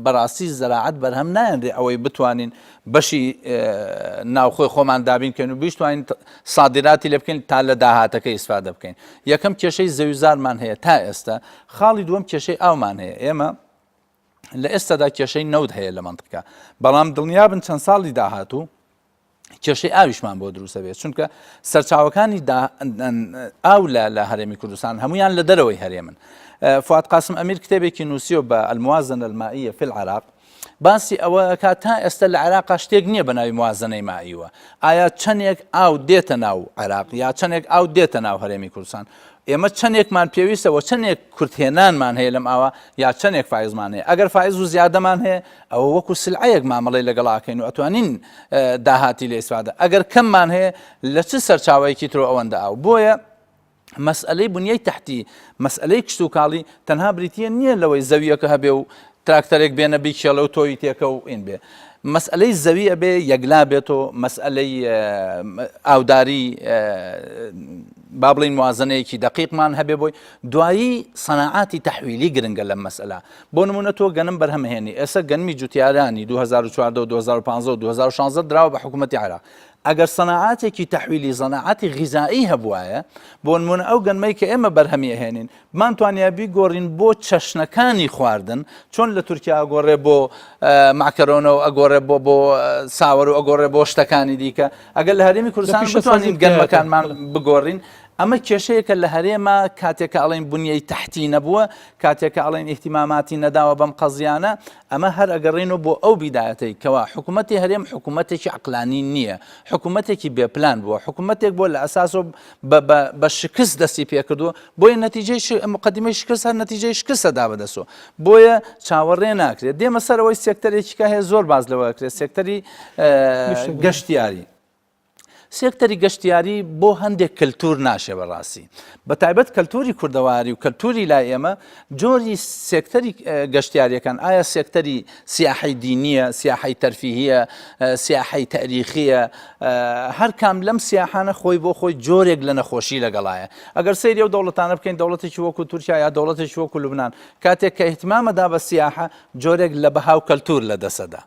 بەڕاستی زەراعەت بەرهەم نایەنرێ ئەوەی بتوانین بەشی ناوخۆی خۆمان دابینکەین و بیشتوانین سادراتی لێ بکەین تا لە داهاتەکە ئیسفادە بکەین یەکەم کێشەی زەویزارمان هەیە تا ئێستا خاڵی دووەم کێشەی ئاومان هەیە ئێمە لە ئێستادا کێشەی نەود هەیە لە منطقە بەڵام دڵنیابن چەند ساڵی داهاتوو کێشەی ئاویشمان بۆ دروستە بێت چونکە سەرچاوەکانی ئاو لە هەرێمی کوردستان هەمویان لە دەرەوەی هەرێمن فواد قاسم ئەمیر کتێبێکی نووسیوە بە الموازنة المائية في العراق باسی ئەوە کە تا ئێستا لە عێراقا شتێک نییە بە ناوی موازنەی مائیوە ئایا چەندێک ئاو دێتە ناو عێراق یا چەندێک ئاو دێتە ناو هەرێمی کوردستان ئێمە چەندێکمان پێویستەوە چەندێک کورتهێنانمان هەیە لەم ئاوە یا چەندێک فایزمان هەیە ئەگەر فایز و زیادەمان هەیە ئەوە وەکو سلعەیەک مامەڵەی لەگەڵاکەین و ئەتوانین داهاتی لێ ئیسفادە ئەگەر کەممان هەیە لە چ سەرچاوەیەکی ترۆ ئەوەندە ئاو بۆیە مەسئلەی بنیەی تەحتی مەسئلەی کشتتوکاڵی تەنها بریتیە نییە لەوەی زەویەکە هەبێ و تراکتەرێک بێنە بیکێڵە و تۆی تێکە و ئین بێ مەسئلەی زەوی ئەبێ یەکلا بێتەوە مەسئلەی ئاوداری با بڵین موازنەیەکی دقیقمان هەبێ بۆی دوایی سەناعاتی تەحویلی گرنگە لەم مەسئلە بۆ نمونە تۆ گەنم بەرهەمهێنی ئێستا گەنمی جوتیارانی 2014 و 2015 و 2016 دراوە بە حکوومەتی عێراق ئەگەر سەناعاتێکی تەحویلی سەناعاتی غیزایی هەبوایە بۆ نمونە ئەو گەنمەی کە ئێمە بەرهەمی ئەهێنین بمانتوانیا بیگۆڕین بۆ چەشنەکانی خواردن چۆن لە تورکیا ئەگۆڕێ بۆ ماکەرۆنەوە ئەگۆڕێ بۆ ساوەر و ئەگۆڕێ بۆ شتەکانی دیکە ئەگەر لە هەرێمی کوردستان بتوانین گەنمەکانمان بگۆڕین ئەمە کێشەیەکە لە هەرێمە کاتێکە ئەڵێن بنیەی تەحتی نەبووە کاتێکە ئەڵێن ئیحتیماماتی نەداوە بەم قەزیانە ئەمە هەر ئەگەڕێنەوە بۆ ئەو بیدایەتەی کەوا حکوومەتی هەرێم حکوومەتێکی عەقلانی نییە حکوومەتێکی بێپلان بووە حکوومەتێک بۆ لە ئەساسۆ بە شکست دەستی پێکردووە بۆیە نەتیجەی مقدمەی شکست هەر نەتیجەی شکستە دابەدەسەوە بۆیە چاوەڕێ ناکرێت دێمە سەرەوەی سێکتەرێکیکە هەیە زۆر باز لەوەکرێت سێکتەری گەشتیاری سێکتەری گەشتیاری بۆ هەندێک کللتور ناشێ بەڕاستی بە تایبەت کەلتوری کوردەواری و کەلتوری لای ئێمە جۆری سێکتەری گەشتیاریەکان ئایا سێکتەری سیاحەی دینیە سیاحەی تەرفیهیە سیاحەی تاریخیە هەر کام لەم سیاحانە خۆی بۆ خۆی جۆرێک لە نەخۆشی لەگەڵایە ئەگەر سەیری ئەو دەوڵەتانە بکەین دەوڵەتێکی وەکو تورکیا یا دەوڵەتێکی وەکو لوبنان کاتێک کە احتیمامەدا بە سیاحە جۆرێک لە بەهاو کەلتور لە دەسەدا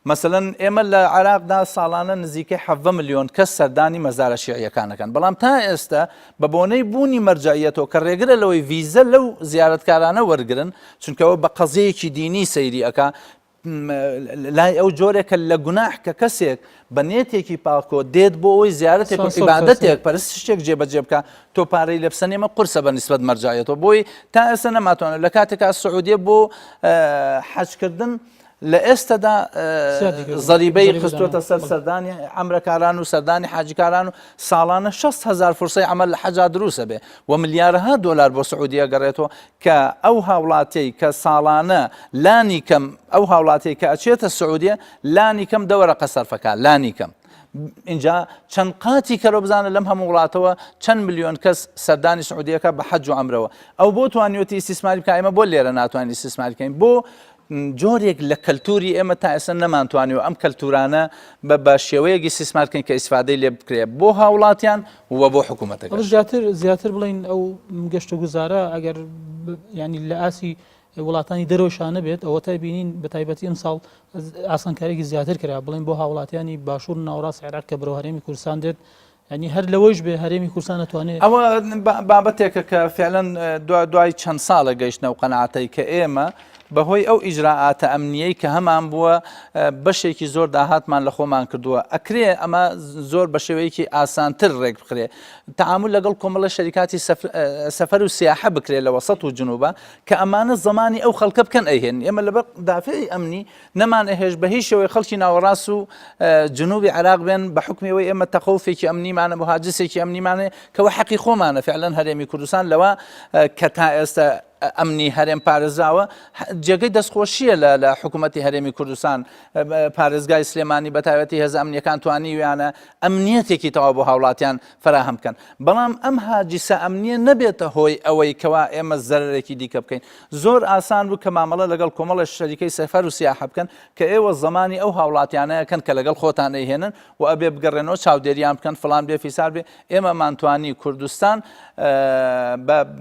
مثلەن ئێمە لە عێراقدا ساڵانە نزیکەی 7 ملیۆن کەس سەردانی مەزارە شیعیەکانەکەن بەڵام تا ئێستا بە بۆنەی بوونی مەرجعیەتەوە کە ڕێگرە لەوەی ڤیزە لەو زیارەتکارانە وەرگرن چونکەوە بە قەزەیەکی دینی سەیری ئەکا لای ئەو جۆرێکە لە گوناح کە کەسێک بە نێتێکی پاکۆ دێت بۆ ئەوەی زیارەتێک عیبادەتێک پەرست شتێک جێبەجێ بکە تۆ پارەی لە بسەنێمە قورسە بە نیسبەت مەرجعیەتەوە بۆی تا ئێستا نەماتوانێت لە کاتێکا سعودیە بۆ حەجکردن لە ئێستادا زەریبەی خستوتە سەر سەردانی عەمرەکاران و سەردانی حاجیکاران و ساڵانە 6,000 فرسەی عەمەل لە حەجا دروسە بێ و ملیارها دۆلار بۆ سعودیە گەڕێتەوە کە ئەو هاوڵاتەی کە ساڵانە لانی کەم ئەو هاوڵاتەی کە ئەچێتە سعودیە لانی کەم دەوەرەقە سەرفەکە لانی کەم اینجا چەند قاتی کەرۆ بزانە لەم هەموو وڵاتەوە چەند ملیۆن کەس سەردانی سعودیەکە بە حەج و عەمرەوە ئەو بۆ توانیوەتی ئیسیسماری بکە ئێمە بۆ لێرە ناتوانین ئیسیسماری بکەین بۆ جۆرێک لە کەلتوری ئێمە تا ئێستا نەمانتوانیوە ئەم کەلتورانە بە شێوەیەکی سیسمارکەین کە ئیسفادەی لێ بکرێت بۆ هاوڵاتیان و بۆ حکوومەتەکە زیاتر بڵین ئەو گەشت و گوزارە ئەگەر ینی لە ئاسی وڵاتانی دەرەوەشانە بێت ئەوە تا بینین بە تایبەتی ئەم ساڵ ئاسانکاریێکی زیاتر کرا بڵین بۆ هاوڵاتیانی باشوور ناوەڕاست عێراق کە بەرەو هەرێمی کوردستان دێت ینی هەر لەوەش بێ هەرێمی کوردستان نەتوانێت ئەوە بابەتێکە کە فعلەن دوای چەند ساڵە گەیشتنە و قەنەعەتەی کە ئێمە بەهۆی ئەو ئیجراعاتە ئەمنیەی کە هەمان بووە بەشێکی زۆر داهاتمان لە خۆمان کردووە ئەکرێ ئەمە زۆر بە شێوەیەکی ئاسانتر ڕێک بخرێ تعامل لەگەڵ کۆمەڵە شەریکاتی سەفەر و سیاحە بکرێت لە وەسەط و جنوبە کە ئەمانە زمانی ئەو خەڵکە بکەن ئەیهێن ئێمە لەبەر دافعی ئەمنی نەمان ئەهێش بە هیچ شێوەی خەڵکی ناوەڕاست و جنوبی عێراق بێن بە حکمەوەی ئێمە تەخەوفێکی ئەمنیمانە بۆ هاجسێکی ئەمنیمانێ کەەوە حەقی خۆمانە فعلەن هەرێمی کوردستان لەوە کە تا ئێستا ئەمنی هەرێم پارێزراوە جێگەی دەستخۆشیە لە حکوومەتی هەرێمی کوردستان پارێزگای سلێمانی بە تایبەتی هێز ئەمنیەکان توانیویانە ئەمنیەتێکی تەواو بۆ هاوڵاتیان فراهەم بکەن بەڵام ئەم هاجیسە ئەمنیە نەبێتە هۆی ئەوەی کەوا ئێمە زەرێکی دیکە بکەین زۆر ئاسان بوو کە مامەڵە لەگەڵ کۆمەڵە شەریکەی سەفەر و سیاحە بکەن کە ئێوە زمانی ئەو هاوڵاتیانەیەکەن کە لەگەڵ خۆتان ئەیهێنن و ئەبێ بگەڕێنەوە چاودێریان بکەن فڵان بێ فیسار بێ ئێمە مانتوانی کوردستان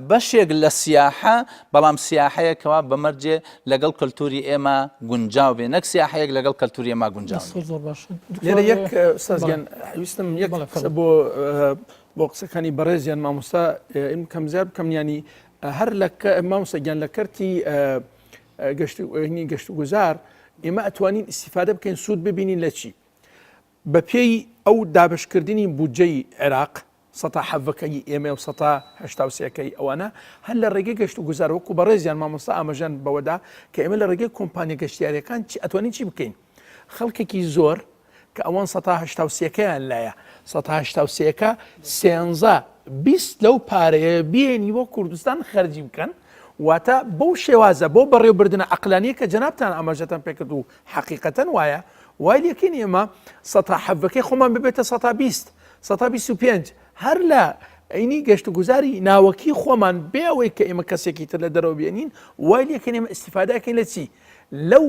بەشێک لە سیاحە بەڵام سیاحەیەکەوە بەمەرجێ لەگەڵ کەلتوری ئێمە گونجاو بێ نەک سیاحەیەک لەگەڵ کەلتوری ئێمە گونجاو لێرە یەک سازگیان ویستم یەک بۆ قسەکانی بەڕێزیان مامۆستا کەم زیاد بکەم ینی هەر لە مامۆستاگیان لە کەرتی گەشت و گوزار ئێمە ئەتوانین ئیسیفادە بکەین سوود ببینین لە چی بە پێی ئەو دابشکردنی بودجەی عێراق سەتا حەڤەکەی ئێمە و سەتا هەشتا و سێەکەی ئەوانە هەر لە ڕێگەی گەشت و گوزار وەکو بەڕێزیان مامۆستا ئاماژەن بەوەدا کە ئێمە لە ڕێگەی کۆمپانیا گەشتیاریەکان ئەتوانین چی بکەین خەڵکێکی زۆر کە ئەوان سەتا هەشتا و سێەکەیان لایە سەتا هەشتا و سێەکە سێنزە 20 لەو پارەیە بێنی بۆ کوردستان خەرجی بکەن واتە بەو شێوازە بۆ بەڕێوەبردنە عەقلانیە کە جەنابتان ئاماژەتان پێکرد و حەقیقەتەن وایە وای لێکین ئێمە سەتا حەڤەکەی خۆمان ببێتە سەتا 20 سەتا 25 هەر لە ئەینی گەشت و گوزاری ناوەکی خۆمان بێ ئەوەی کە ئێمە کەسێکی تر لە دەرەوە بێنین وای لێکن ئێمە ئیسیفادەکەین لە چی لەو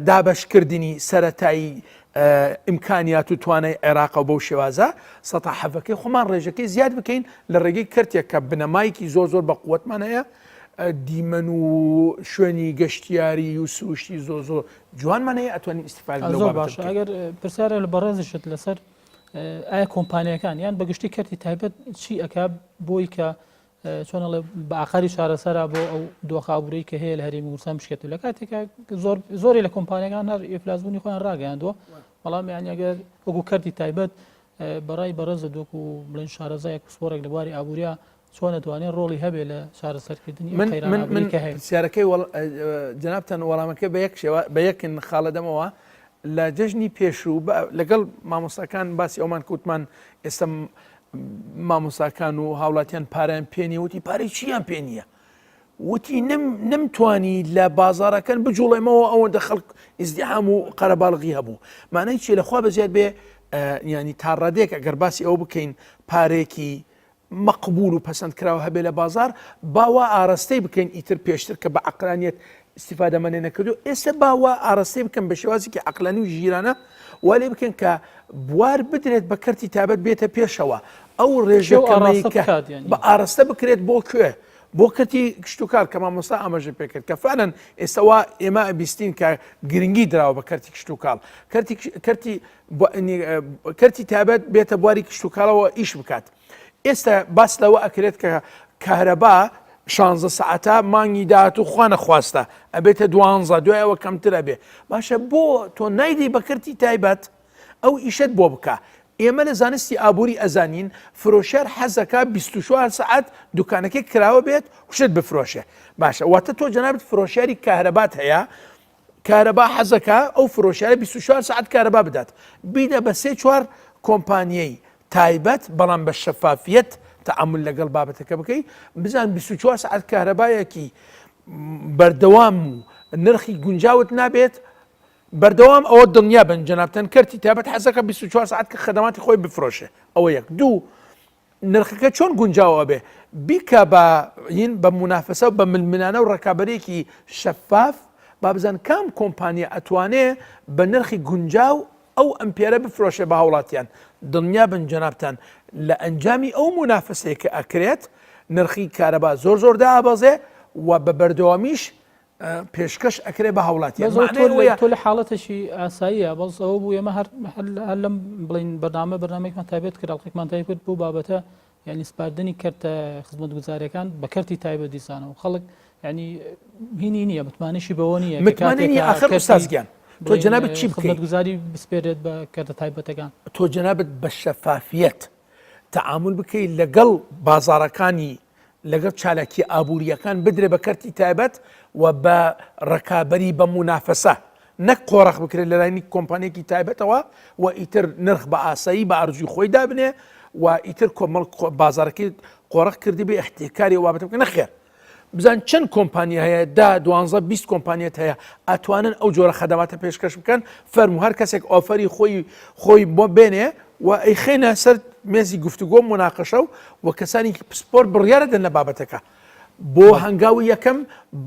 دابشکردنی سەرەتایی ئیمکانیات و توانای عێراق و بەو شێوازە سەتا حەڤەکەی خۆمان ڕێژەکەی زیاد بکەین لە ڕێگەی کردێک کە بنەمایەکی زۆر بە قووەتمان هەیە دیمەن و شوێنی گەشتیاری و سروشتی زۆر جوانمان هەیە ئەتوانین ئیسیفادە زۆر باشە ئەگەر پرسیارە لە بەڕێزشت لەسەر ئایا کۆمپانیەکان یان بەگشتی کەرتی تایبەت چی ئەکا بۆی کە چۆنەڵێ بە ئاخری چارەسەرا بۆ ئەو دۆخابووری کە هەیە لە هەرێمی کوردستان بشکێت و لە کاتێکە زۆری لە کۆمپانیەکان هەر ئیفلاسبوونی خۆیان ڕاگەیاندووە بەڵام یان ئەگەر وەکو کەرتی تایبەت بەڕای بەڕێزە دۆکو و بڵێن شارەزایەک سپۆرێک لە بواری ئابووریا چۆن دەتوانێت ڕۆڵی هەبێ لە چارەسەرکردنی من سیارەکەی جەنابتان وەڵامەکە بە یەکن خاڵەدەمەوە لە جەژنی پێشوو لەگەڵ مامۆستاکان باسی ئەومان کووتمان ئێستا مامۆستاکان و هاوڵاتیان پارەیان پێنیە وتی پارەی چیان پێ نییە وتی نمتوانی لە بازارەکان بجوڵێمەوە ئەوەندە خەڵک ئیزدیحام و قەرەباڵغی هەبوو مانای چی لەخوا بەزیاد بێ ینی تاڕادێک ئەگەر باسی ئەو بکەین پارێکی مەقبول و پەسەندکراوە هەبێ لە بازار باوە ئاراستەی بکەین ئیتر پێشتر کە بە عەقلانیەت استیفادەمانێ نەکردو ئێستا باوە ئاراستەی بکەن بە شێوازێکی عەقلانی و ژیرانە والێ بکەن کە بوار بدرێت بە کەرتی تایبەت بێتە پێشەوە ئەو ڕێژەکەمەی کە بە ئاراستە بکرێت بۆ کوێ بۆ کەتی کشتتوکار کە مامۆستا ئاماژە پێکرد کە فعلەن ئێستاوا ئێمە بیستین کە گرنگی درراوە بە کەرتی کشتتوکاڵ کەرتی تابەت بێتە بواری کشتتوکاڵەوە ئیش بکات. ئێستا باس لەوە ئەکرێت کە کارەبا 16 ساعتە مانگی داهات و خوا نەخواستە ئەبێتە 12 دوایەوە کەمترە بێ باشە بۆ تۆ نایدەی بە کەرتی تایبەت ئەو ئیشت بۆ بکە. ئێمە لە زانستی ئابووری ئەزانین فرۆشەر حەزەکە 24 ساعت دوکانەکەی کراوە بێت وشت بفرۆشێ باشە واتە تۆ جەنابەت فرۆشیاری کارەبات هەیە کارەبا حەزەکە ئەو فرۆشیارە 24 ساعت کارەبا بدات بیدە بە 3-4 کۆمپانیای تایبەت بەڵام بە شەفافیت تعامل لەگەڵ بابەتەکە بکەی بزان 24 ساعت کارەبایەکی بەردەوام و نرخی گونجاوت نابێت بەردەوام ئەوە دڵنیا بن جەنابەتەن کەرتی تایبەت حەزەکە 24 ساعت کە خەدەماتی خۆی بفرۆشێ ئەوە یەک دوو نرخەکە چۆن گونجاوە بێ بیکە بە منافسە و بە ململانە و ڕکابەرێکی شەفاف با بزان کام کۆمپانیا ئەتوانێ بە نرخی گونجاو ئەو ئەمپێرە بفرۆشێ بە هاوڵاتیان دڵنیا بن جەنابەتان لە ئەنجامی ئەو منافسەیە کە ئەکرێت نرخی کارەبا زۆر دابەزێ و بە بەردەوامیش پێشکەش ئەکرێ بە هاوڵاتیان تۆ لە حاڵەتەشی ئاساییە بەڵ ئەوە بوو ئێمە هەر لەم بڵین بەرنامەیەکمان تایبێت کرد ئەڵقێکمان تایب کرد بۆ بابەتە یعنی سپاردنی کەرتە خزمەتگوزاریەکان بە کەرتی تایبەت دیسانەوە خەڵک ینی هینی نییە متمانشی بەوە نییە متماننی ئاخر ئوستازگیان تۆ جەنابەت چی بکەیت خزمەتگوزاری بسپێرێت بە کەرتە تایبەتەکان تۆ جەنابەت بە شەفافیەت تعامل بکەیت لەگەڵ بازاڕەکانی لەگەڵ چالاکی ئابوووریەکان بدرێ بە کەرتی تایبەت و بە ڕکابەری بە منافەسە نەک قۆڕق بکرێت لە لایەنی کۆمپانیەکی تایبەتەوە و ئیتر نرخ بە ئاسایی بە ئەرزوی خۆی دابنێ و ئیتر کۆمەڵ بازارەکەی قۆڕق کردی بێ احتیکاری وابەتە بکە نەخێر بزان چەند کۆمپانیا هەیە 10-12-20 کۆمپانیەت هەیە ئەتوانن ئەو جۆرە خەدەماتە پێشکەش بکەن فەرمو هەر کەسێک ئۆفەری خۆی بۆ بێنێ و ئەیخێنە سەر مێزی گفتوگۆ مناقەشە و کەسانی پسپۆر بڕیارە دەن لە بابەتەکە بۆ هەنگاوی یەکەم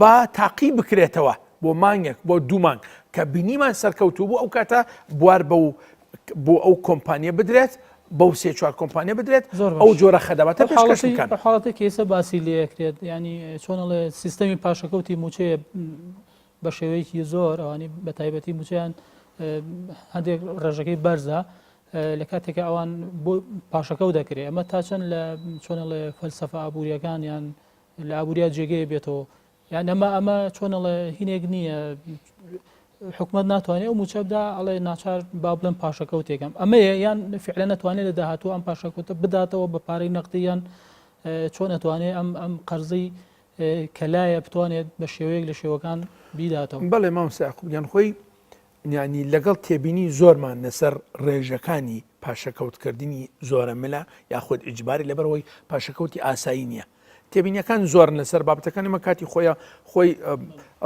با تاقی بکرێتەوە بۆ مانگێک بۆ 2 مانگ کە بینیمان سەرکەوتوو بوو ئەو کاتە بوار بۆ ئەو کۆمپانیە بدرێت بەو 3-4 کۆمپانیا بدرێت ئەو جۆرە خەدەماتە پێشکەش بکەن بە حاڵەتێک ئێستا باسی لەکرێت ینی چۆنەڵێ سیستەمی پاشەکەوتی موچەیە بە شێوەیەکی زۆر ئەوانی بە تایبەتی موچیان هەندێک ڕێژەکەی بەرزە لە کاتێکە ئەوان بۆ پاشەکە و دەکرێت ئەمە تا چەند لە چۆنەڵێ فەلسەفە ئابوووریەکان یان لە ئابووریات جێگەیە بێتەوە یان ئەمە چۆنەڵێ هینێک نییە حکومت ناتوانێت ئەو موچەبدا ئەڵێ ناچار با بڵێن پاشەکەوتێکم ئەمەیە یان فعلا ناتوانێت لە داهاتوو ئەم پاشەکەوتە بداتەوە بە پارەی نەقدیان چۆن ئەتوانێت ئەم قەرزەی کەلایە بتوانێت بە شێوەیەک لە شێوەکان بیداتەوە بەڵێ مامۆستا یان خۆی ینی لەگەڵ تێبینی زۆرمان لەسەر ڕێژەکانی پاشەکەوتکردنی زۆرە ملە یاخود ئیجباری لەبەرەوەی پاشەکەوتی ئاسایی نییە تێبینیەکان زۆرن لەسەر بابەتەکانی مە کاتی خۆی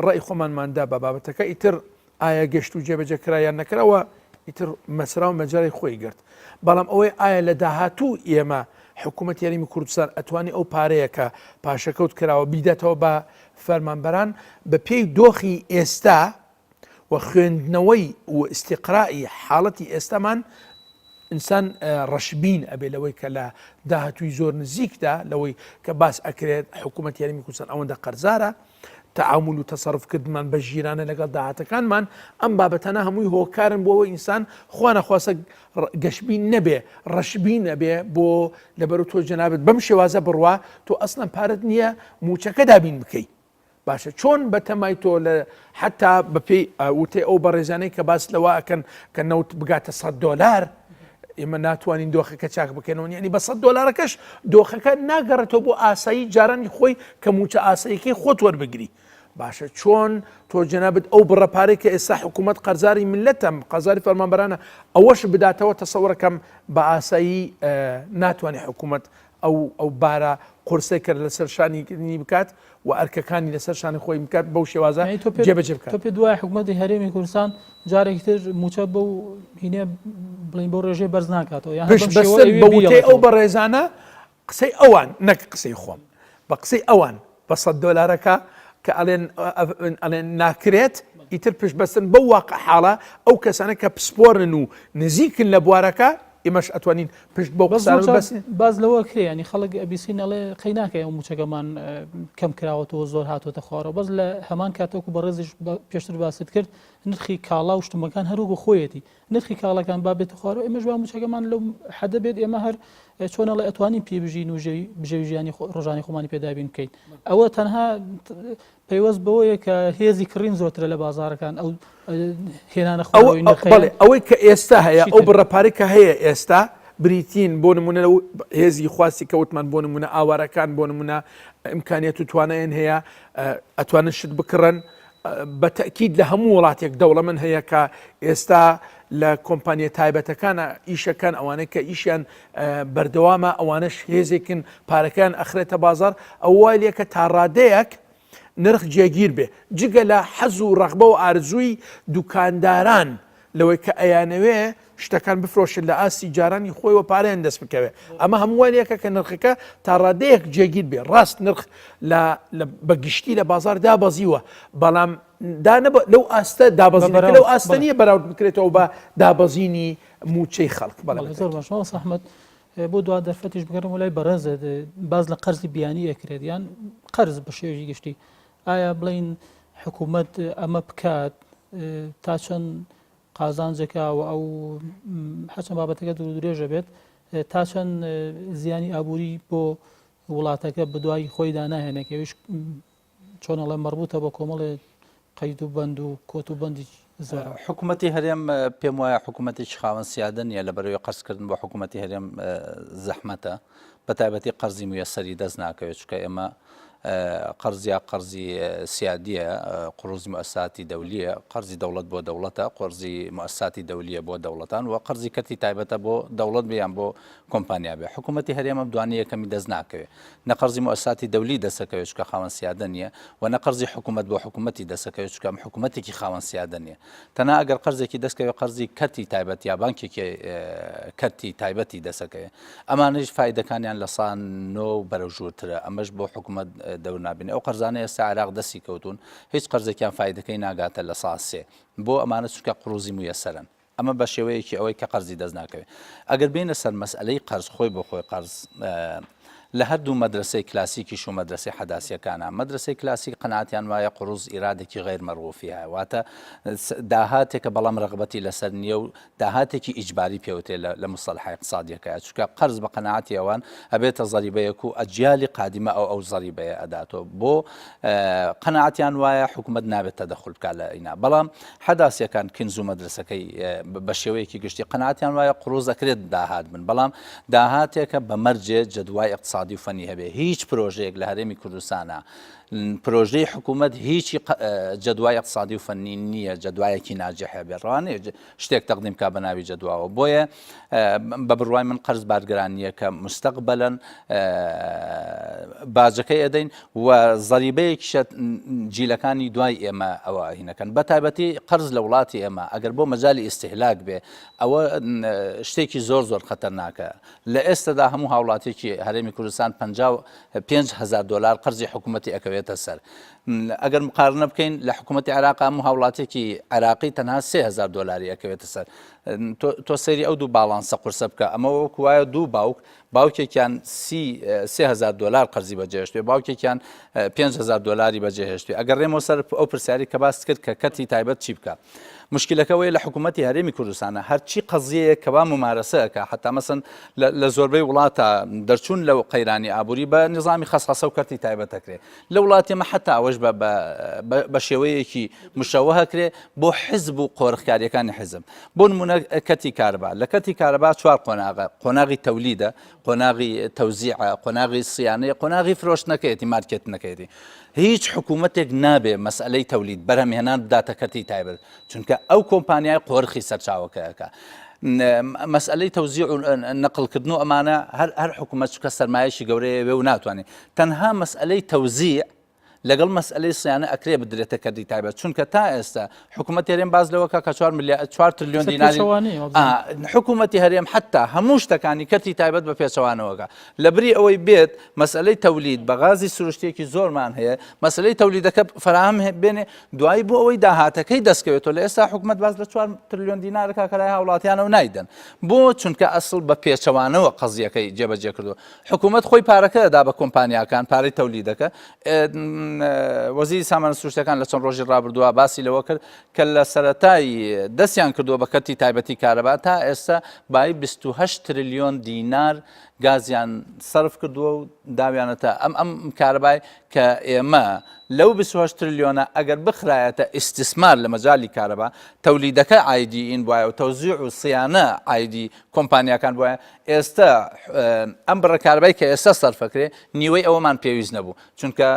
ڕێی خۆمانماندا بە بابەتەکە ئیتر ئایا گەشت و جێبەجەکرایان نەکراوە ئیتر مەسرا و مەجای خۆی گرت بەڵام ئەوەی ئایا لە داهاتوو ئێمە حکوومەت یاریمی کوردستان ئەتوانی ئەو پارەیە کە پاشەکەوت کراوە بیدەتەوە بە فەرمانبەران بە پێی دۆخی ئێستا و خوێندنەوەی و ئیستیقرائی حاڵەتی ئێستامان ئینسان ڕەشبین ئەبێ لەوەی کە لە داهاتووی زۆر نزیکدا لەوەی کە باس ئەکرێت حکوومەت یاریمی کوردستان ئەوەندە قەرزارە تعامل و تەسەڕفکردمان بە ژیرانە لەگەڵ داهاتەکانمان ئەم بابەتانە هەمووی هۆکارن بۆەوە ئینسان خوا نەخواستە گەشبین نەبێ ڕەشبین نەبێ بۆ لەبەرو تۆ جەنابەت بەم شێوازە بڕوا تۆ ئەسڵەن پارەت نییە موچەکە دابین بکەیت باشە چۆن بە تەمای تۆ لە حتا بەپێی وتێ ئەو بەڕێزانەی کە باس لەوە ئەکەن کە نەوت بگاتە $100 ئێمە ناتوانین دۆخەکە چاک بکەنەوە ینی بە $100کەش دۆخەکە ناگەڕێتەوە بۆ ئاسایی جارانی خۆی کە موچە ئاساییەکەی خۆت وەربگری باشە چۆن تۆ جەنابەت ئەو بڕەپارەی کە ئێستا حکوومەت قەرزاری ملەتەم قەرزاری فەرمانبەرانە ئەوەش بداتەوە تەسەوڕەکەم بە ئاسایی ناتوانێت حکوومەت ئەو بارە قورسەی کرد لەسەر شانیکردنی بکات و ئەرکەکانی لەسەر شانی خۆی بکات بەو شێوازە جێبەجێ بکات تۆ پێ دوای حکوومەتی هەرێمی کوردستان جارێکی تر موچە بەو هینێ بڵین بۆ ڕێژەی بەرز ناکاتەوە یان بەسەر بەوتەی ئەو بەڕێزانە قسەی ئەوان نەک قسەی خۆم بە قسەی ئەوان بە $100 کە ئەڵێن ناکرێت ئیتر پشت بەستن بەو واقع حاڵە ئەو کەسانە کە پسپۆرن و نزیکن لە بوارەکە ئێمەش ئەتوانین پشت بۆ قسە بەس باز لەوە کرێ ینی خەڵک ئەبیسی نەڵێ قەی ناکە ئەو موچەکەمان کەم کراوەتەوە زۆر هاتوۆتە خوارەوە بەس لە هەمان کاتۆکو بە ڕێزیش پێشتر باست کرد نرخی کاڵا و شتمەکان هەروگە خۆیەتی نرخی کاڵەکان با بێتە خوارەوە ئێمەش با موچەکەمان لەو حەدە بێت ئێمە هەر چۆنەڵێ ئەتوانین پێ بژین و بژێژیانی ڕۆژانی خۆمانی پێدابین بکەین ئەوە تەنها پەیوەست بەوەیە کە هێزی کڕین زۆرترە لە بازارەکان ئەو هێنانە بەڵێ ئەوەی کە ئێستا هەیە ئەو بڕەپارێک کە هەیە ئێستا بریتین بۆ نمونە لەو هێزی خواستی کەوتمان بۆ نمونە ئاوارەکان بۆ نمونە ئیمکانیەت و توانایان هەیە ئەتوانن شت بکڕن بە تەکید لە هەموو وڵاتێک دەوڵەمەند هەیە کە ئێستا لە کۆمپانیە تایبەتەکانە ئیشەکان ئەوانەی کە ئیشیان بەردەوامە ئەوانش هێزێکن پارەکان ئەخرێتە بازار ئەو وای لێ کە تا ڕادەیەک نرخ جێگیر بێ جگە لە حەز و ڕەغبە و ئارزووی دوکانداران لەوەی کە ئەیانەوێ شتەکان بفرۆشن لە ئاسی جارانی خۆی و پارەیان دەست بکەوێ ئەمە هەمووانەیەکە کە نرخەکە تا ڕادەیەک جێگیر بێ ڕاست نرخ بەگشتی لە بازار دابەزیوە بەڵام لەو ئاستە دابەزینەکە لەو ئاستە نیە بەراورد بکرێتەوە بە دابەزینی موچەی خەڵک زۆر باش ئەحمەد بۆ دوا دەرفەتیش بگەڕم وڵای بەڕێزە باز لە قەرزی بیانی ئەکرێت یان قەرز بە شێوەیەکی گشتی ئایا بڵین حکوومەت ئەمە بکات تا چەند قازانجێکا و ئەو هەچەند بابەتەکە درێژە بێت تا چەند زیانی ئابووری بۆ وڵاتەکە بەدوای خۆیدا ناهێنێکەویش چۆنەڵێ مەربوطە بە کۆمەڵێ قەید و بەند و کۆت و بەندی زۆر حکوومەتی هەرێم پێم وایە حکوومەتێکی خاوەن سیادە نیە لەبەرەوەی قەرزکردن بۆ حکوومەتی هەرێم زەحمەتە بە تایبەتی قەرزی مویەسەری دەست ناکەوێت چکە ئێمە قەرزیا قەرزی سیادیە قڕوزی مؤسساتی دەولیە قەرزی دەوڵەت بۆ دەوڵەتە قەرزی مؤسساتی دەولیە بۆ دەوڵەتان و قەرزی کەتی تایبەتە بۆ دەوڵەت بیان بۆ کۆمپانیا بێ حکوومەتی هەرێمە دوانی یەکەمی دەست ناکەوێت نە قەرزی مؤسساتی دەولی دەسەکەوێت چکە خاوەن سیادە نییە و نە قەرزی حکوومەت بۆ حکوومەتی دەسەکەوێت چکە حکوومەتێکی خاوەن سیادە نییە تەنها ئەگەر قەرزێکی دەستکەوێت قەرزی کەتی تایبەت یا بانکێکی کەتی تایبەتی دەسەکەوێت ئەمانەش فایدەکانیان لە سان نۆ بەرەوژوورترە ئەمەش بۆ حکوومەت دەورنابین ئەو قەرزانە ئێستا عێراق دەستی کەوتون هیچ قەرزێکیان فایدەکەی ناگاتە لە ساسێ بۆ ئەمانە چکە قڕوزی مویەسەرن ئەمە بە شێوەیەکی ئەوەی کە قەرزی دەست ناکەوێت ئەگەر بینە سەر مەسئلەی قەرز خۆی بۆ خۆی قەرز لە هەردوو مەدرسەی کلاسیکیش و مەدرسەی حەداسیەکانە مەدرسەی کلاسیک قەناعەتیان وایە قڕوز ئیرادێکی غیر مەرغوفی هەیە واتە داهاتێکە بەڵام ڕغبەتی لەسەر نییە و داهاتێکی ئیجباری پێوتێ لە مستەلحی اقتصادیەکە چونکە قەرز بە قەناعەتی ئەوان ئەبێتە زەریبەیەک و ئەجیالی قادیمە ئەو زەریبەیە ئەداتەوە بۆ قەناعەتیان وایە حکوومەت نابێت تەدەخل بکات لە ئینا بەڵام حەداسیەکان کنز و مەدرسەکەی بە شێوەیەکی گشتی قەناعەتیان وایە قڕوز ئەکرێت داهات بن بەڵام داهاتێکە بە مەرجێ جەدوای اقتصادی و فەنی هەبێ هیچ پرۆژەیەک لە هەرێمی کوردستانە پرۆژەی حکوومەت هیچی جەدوای اقتصادی و فەنی نییە جەدوایەکی ناجح هەبێ ڕوانێ شتێک تەقدیم کا بە ناوی جەدواوە بۆیە بە بڕوای من قەرز بارگران نییە کە مستەقبەلەن باجەکەی ئەدەین و زەریبەیەکیشە جیلەکانی دوای ئێمە ئەوە هینەکەن بە تایبەتی قەرز لە وڵاتی ئێمە ئەگەر بۆ مەجای ئیستیهلاک بێ ئەوە شتێکی زۆر زۆر خەتەرناکە لە ئێستادا هەموو هاوڵاتێکی هەرێمی کوردستان 5,000 دلار قەرزی حکوومەتی ئەکەوێتە سەر ئەگەر مقارنە بکەین لە حکوومەتی عێراق هەموو هاوڵاتێکی عێراقی تەنها 3,000 دلاری ئەکەوێتە سەر تۆ سەیری ئەو دوو باڵانسە قورسە بکە ئەمە وەکو وایە دوو باوکێکیان 3,000 دلار قەرزی بەجێهێشتوێ باوکێکیان 5,000 دلاری بەجێهێشتوێ ئەگەر ڕێمەوە سەر ئەو پرسیاری کە باس کرد کە کەتی تایبەت چی بکە مشکلەکەوەی لە حکوومەتی هەرێمی کوردستانە هەرچی قەزیەیە کەوا ممارەسەکە حتا مەسن لە زۆربەی وڵاتە دەرچوون لەو قەیرانی ئابووری بە نظامی خەسخەسە و کەرتی تایبەت ئەکرێ لە وڵاتێمە حتا ئەوەش بە شێوەیەکی مشەوە هەکرێ بۆ حزب و قۆرخکاریەکانی حزب بۆ نمونە کەتی کارەبا لە کەتی کارەبا 4 قۆناغە قۆناغی تەولیدە قۆناغی تەوزیعە قۆناغی سیانەیە قۆناغی فرۆشتنەکەیەتی مارکێتنەکەیەتی هیچ حکوومەتێک نابێ مەسئلەی تەولید بەرهەمهێنان بداتە کەرتی تایبەت چونکە ئەو کۆمپانیای قۆرخی سەرچاوەکەیەکە مەسئلەی تەوزیع و نەقڵکردن و ئەمانە هەر حکوومەت چکە سەرمایەشی گەورەیە وێ و ناتوانێت تەنها مەسئلەی تەوزیع لەگەڵ مەسئلەی سیانە ئەکرێ بدرێتە کەردی تایبەت چونکە تا ئێستا حکوومەت هەرێم باز لەوەکە کە 4 تریلیۆن دیناری حکوومەتی هەرێم حتا هەموو شتەکانی کەرتی تایبەت بە پێچەوانەوەکە لەبری ئەوەی بێت مەسئلەی تەولید بە غازی سروشتێکی زۆرمان هەیە مەسئلەی تەولیدەکە فراهم بێنێ دوایی بۆ ئەوەی داهاتەکەی دەستکەوێتەوە لە ئێستا حکوومەت باز لە 4 تریلیۆن دینارەکە کەلای هاوڵاتیانە و نایدەن بۆ چونکە ئەسڵ بە پێچەوانەوە قەزیەکەی جێبەجێ کردو حکوومەت خۆی پارەکە دەدا بە کۆمپانیاکان پارەی تەولیدەکە وەزیری سامانە سروشتەکان لە چەند ڕۆژی ڕابردووە باسی لەوە کرد کە لە سەرەتای دەستیان کردووە بە کەرتی تایبەتی کارەبا تا ئێستا بای 28 تریلیۆن دینار گازیان سەرف کردووە و داویانەتە ئەم کارەبای کە ئێمە لەو 28 تریلیۆنە ئەگەر بخرایەتە ئیستیسمار لە مەجای کارەبا تەولیدەکە ئایدی ئین بواە و تەوزیع و سیانە ئایدی کۆمپانیاکان بواە ئێستا ئەم بڕە کارەبای کە ئێستا سەرفەکرێ نیوەی ئەوەمان پێویست نەبوو چونکە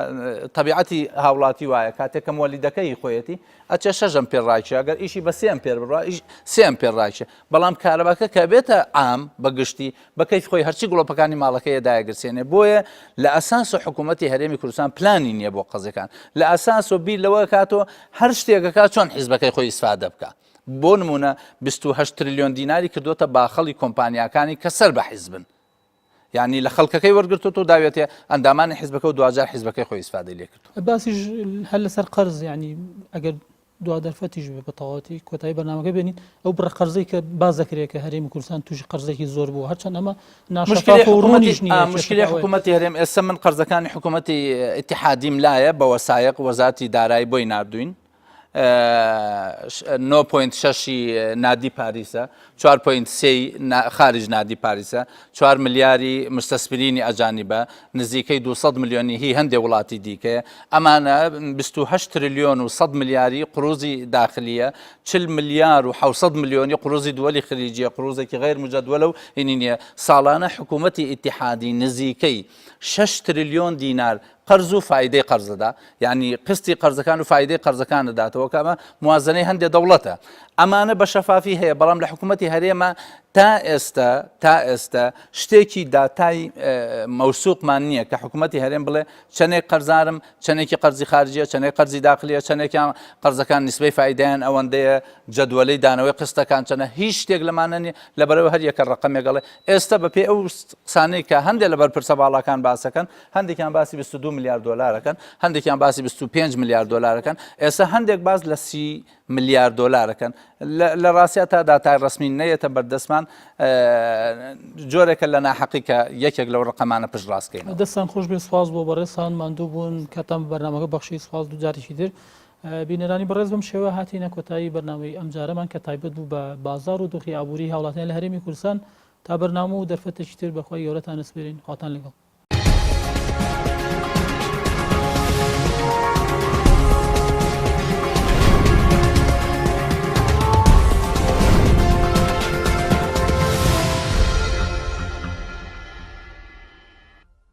تەبیعەتی هاوڵاتی وایە کاتێکە مۆلیدەکەی خۆیەتی ئەچە 6 ئەمپێر ئەگەر ئیشی بە 3 ئەمپێر بڕوا 3 ئەمپێر بەڵام کارەباکە کە بێتە ئام بەگشتی بە کەیف خۆی هەرچی گڵۆپەکانی ماڵەکەی دایەگرسێنێ بۆیە لە ئەساس و حکوومەتی هەرێمی کوردستان پلانی نییە بۆ قەزەکان لە ئەساس و بیر لەوە کاتەوە هەر شتێکەکە چۆن حیزبەکەی خۆی ئیسفادە بکە بۆ نمونە 28 تریلیۆن دیناری کردوتە باخەڵی کۆمپانیاکانی کە سەر بە حیزبن یعنی لە خەڵکەکەی وەرگرتووە و داوێتێ ئەندامانی حیزبەکە و دوجار حیزبەکەی خۆی ئیسفادەی لێ کرد باسیش هەر لەسەر قەرز یعنی ئەگەر دو دەرفەتیش بێ بە تەواوەتی کۆتایی بەرنامەکە بێنین ئەو بڕە قەرزەی کە باز دەکرێت کە هەرێمی کوردستان توش قەرزێکی زۆر بوو هەرچەند ئەمە ناشەفاف و ڕوونیش نییە مشکلی حکوومەتی هەرێم ئێستا من قەرزەکانی حکوومەتی ئیتیحادیم لایە بە وەسایق وەزارەتی دارایی بۆی نردوین 9.6 نادی پاریسە 4.3 خارج نادی پاریسە 4 ملیاری مستەسپرینی ئەجانیبە نزیکەی 200 ملیۆنی هی هەندێک وڵاتی دیکەیە ئەمانە 28 تریلیۆن و 100 ملیاری قروزی داخلیە 40 ملیار و 700 ملیۆنی قروزی دووەلی خلیجیە قروزێکی غیر مجدولە و هینینیە ساڵانە حکوومەتی ئیتیحادی نزیکەی 6 تریلیۆن دینار قەرز و فایدەی قەرزەدا یعنی قستی قەرزەکان و فایدەی قەرزەکان دەداتەوە کە ئەمە موازنەی هەندێک دەوڵەتە ئەمانە بە شەفافی هەیە بەڵام لە حکوومەتی هەرێمە تا ئێستا شتێکی داتای مەوسوقمان نییە کە حکوومەتی هەرێم بڵێ چەندێک قەرزارم چەندێکی قەرزی خارجیە چەندێک قەرزی داخلیە چەندێکیان قەرزەکان نسبەی فایدەیان ئەوەندەیە جەدوەلەی دانەوەی قستەکان چەنە هیچ شتێک لەمانە نیە لەبەرەوە هەر یەکە ڕقەمێکڵێ ئێستا بەپێ ئەو قسانەی کە هەندێک لەبەر پرسە باڵاکان باسەکەن هەندێکیان باسی 22 میلیارد دلارەکەن هەندێکیان باسی 25 میلیارد دلارەکەن ئێستا هەندێک باز لە 30 میلیارد دلارەکەن لە ڕاستە تا داتای ڕسمی نەیەتە بەردەستمان جۆرێکە لە ناحەقیکە یەکێک لەو ڕقەمانە پشت ڕاستکەین دەستان خۆش بێ سپاس بۆ بەڕێستان ماندوو بوون کاتەم بەرنامەکە بەخشی سپاس دووجارێکی تر بینەرانی بەڕێز بم شێوە هاتینە کۆتایی بەرنامەی ئەمجارەمان کە تایبەت بوو بە بازار و دۆخی ئابووری هاوڵاتیان لە هەرێمی کوردستان تا بەرنامە و دەرفەتێکی تر بەخوای گەورەتان ئەسپێرین خواتان لەگەڵ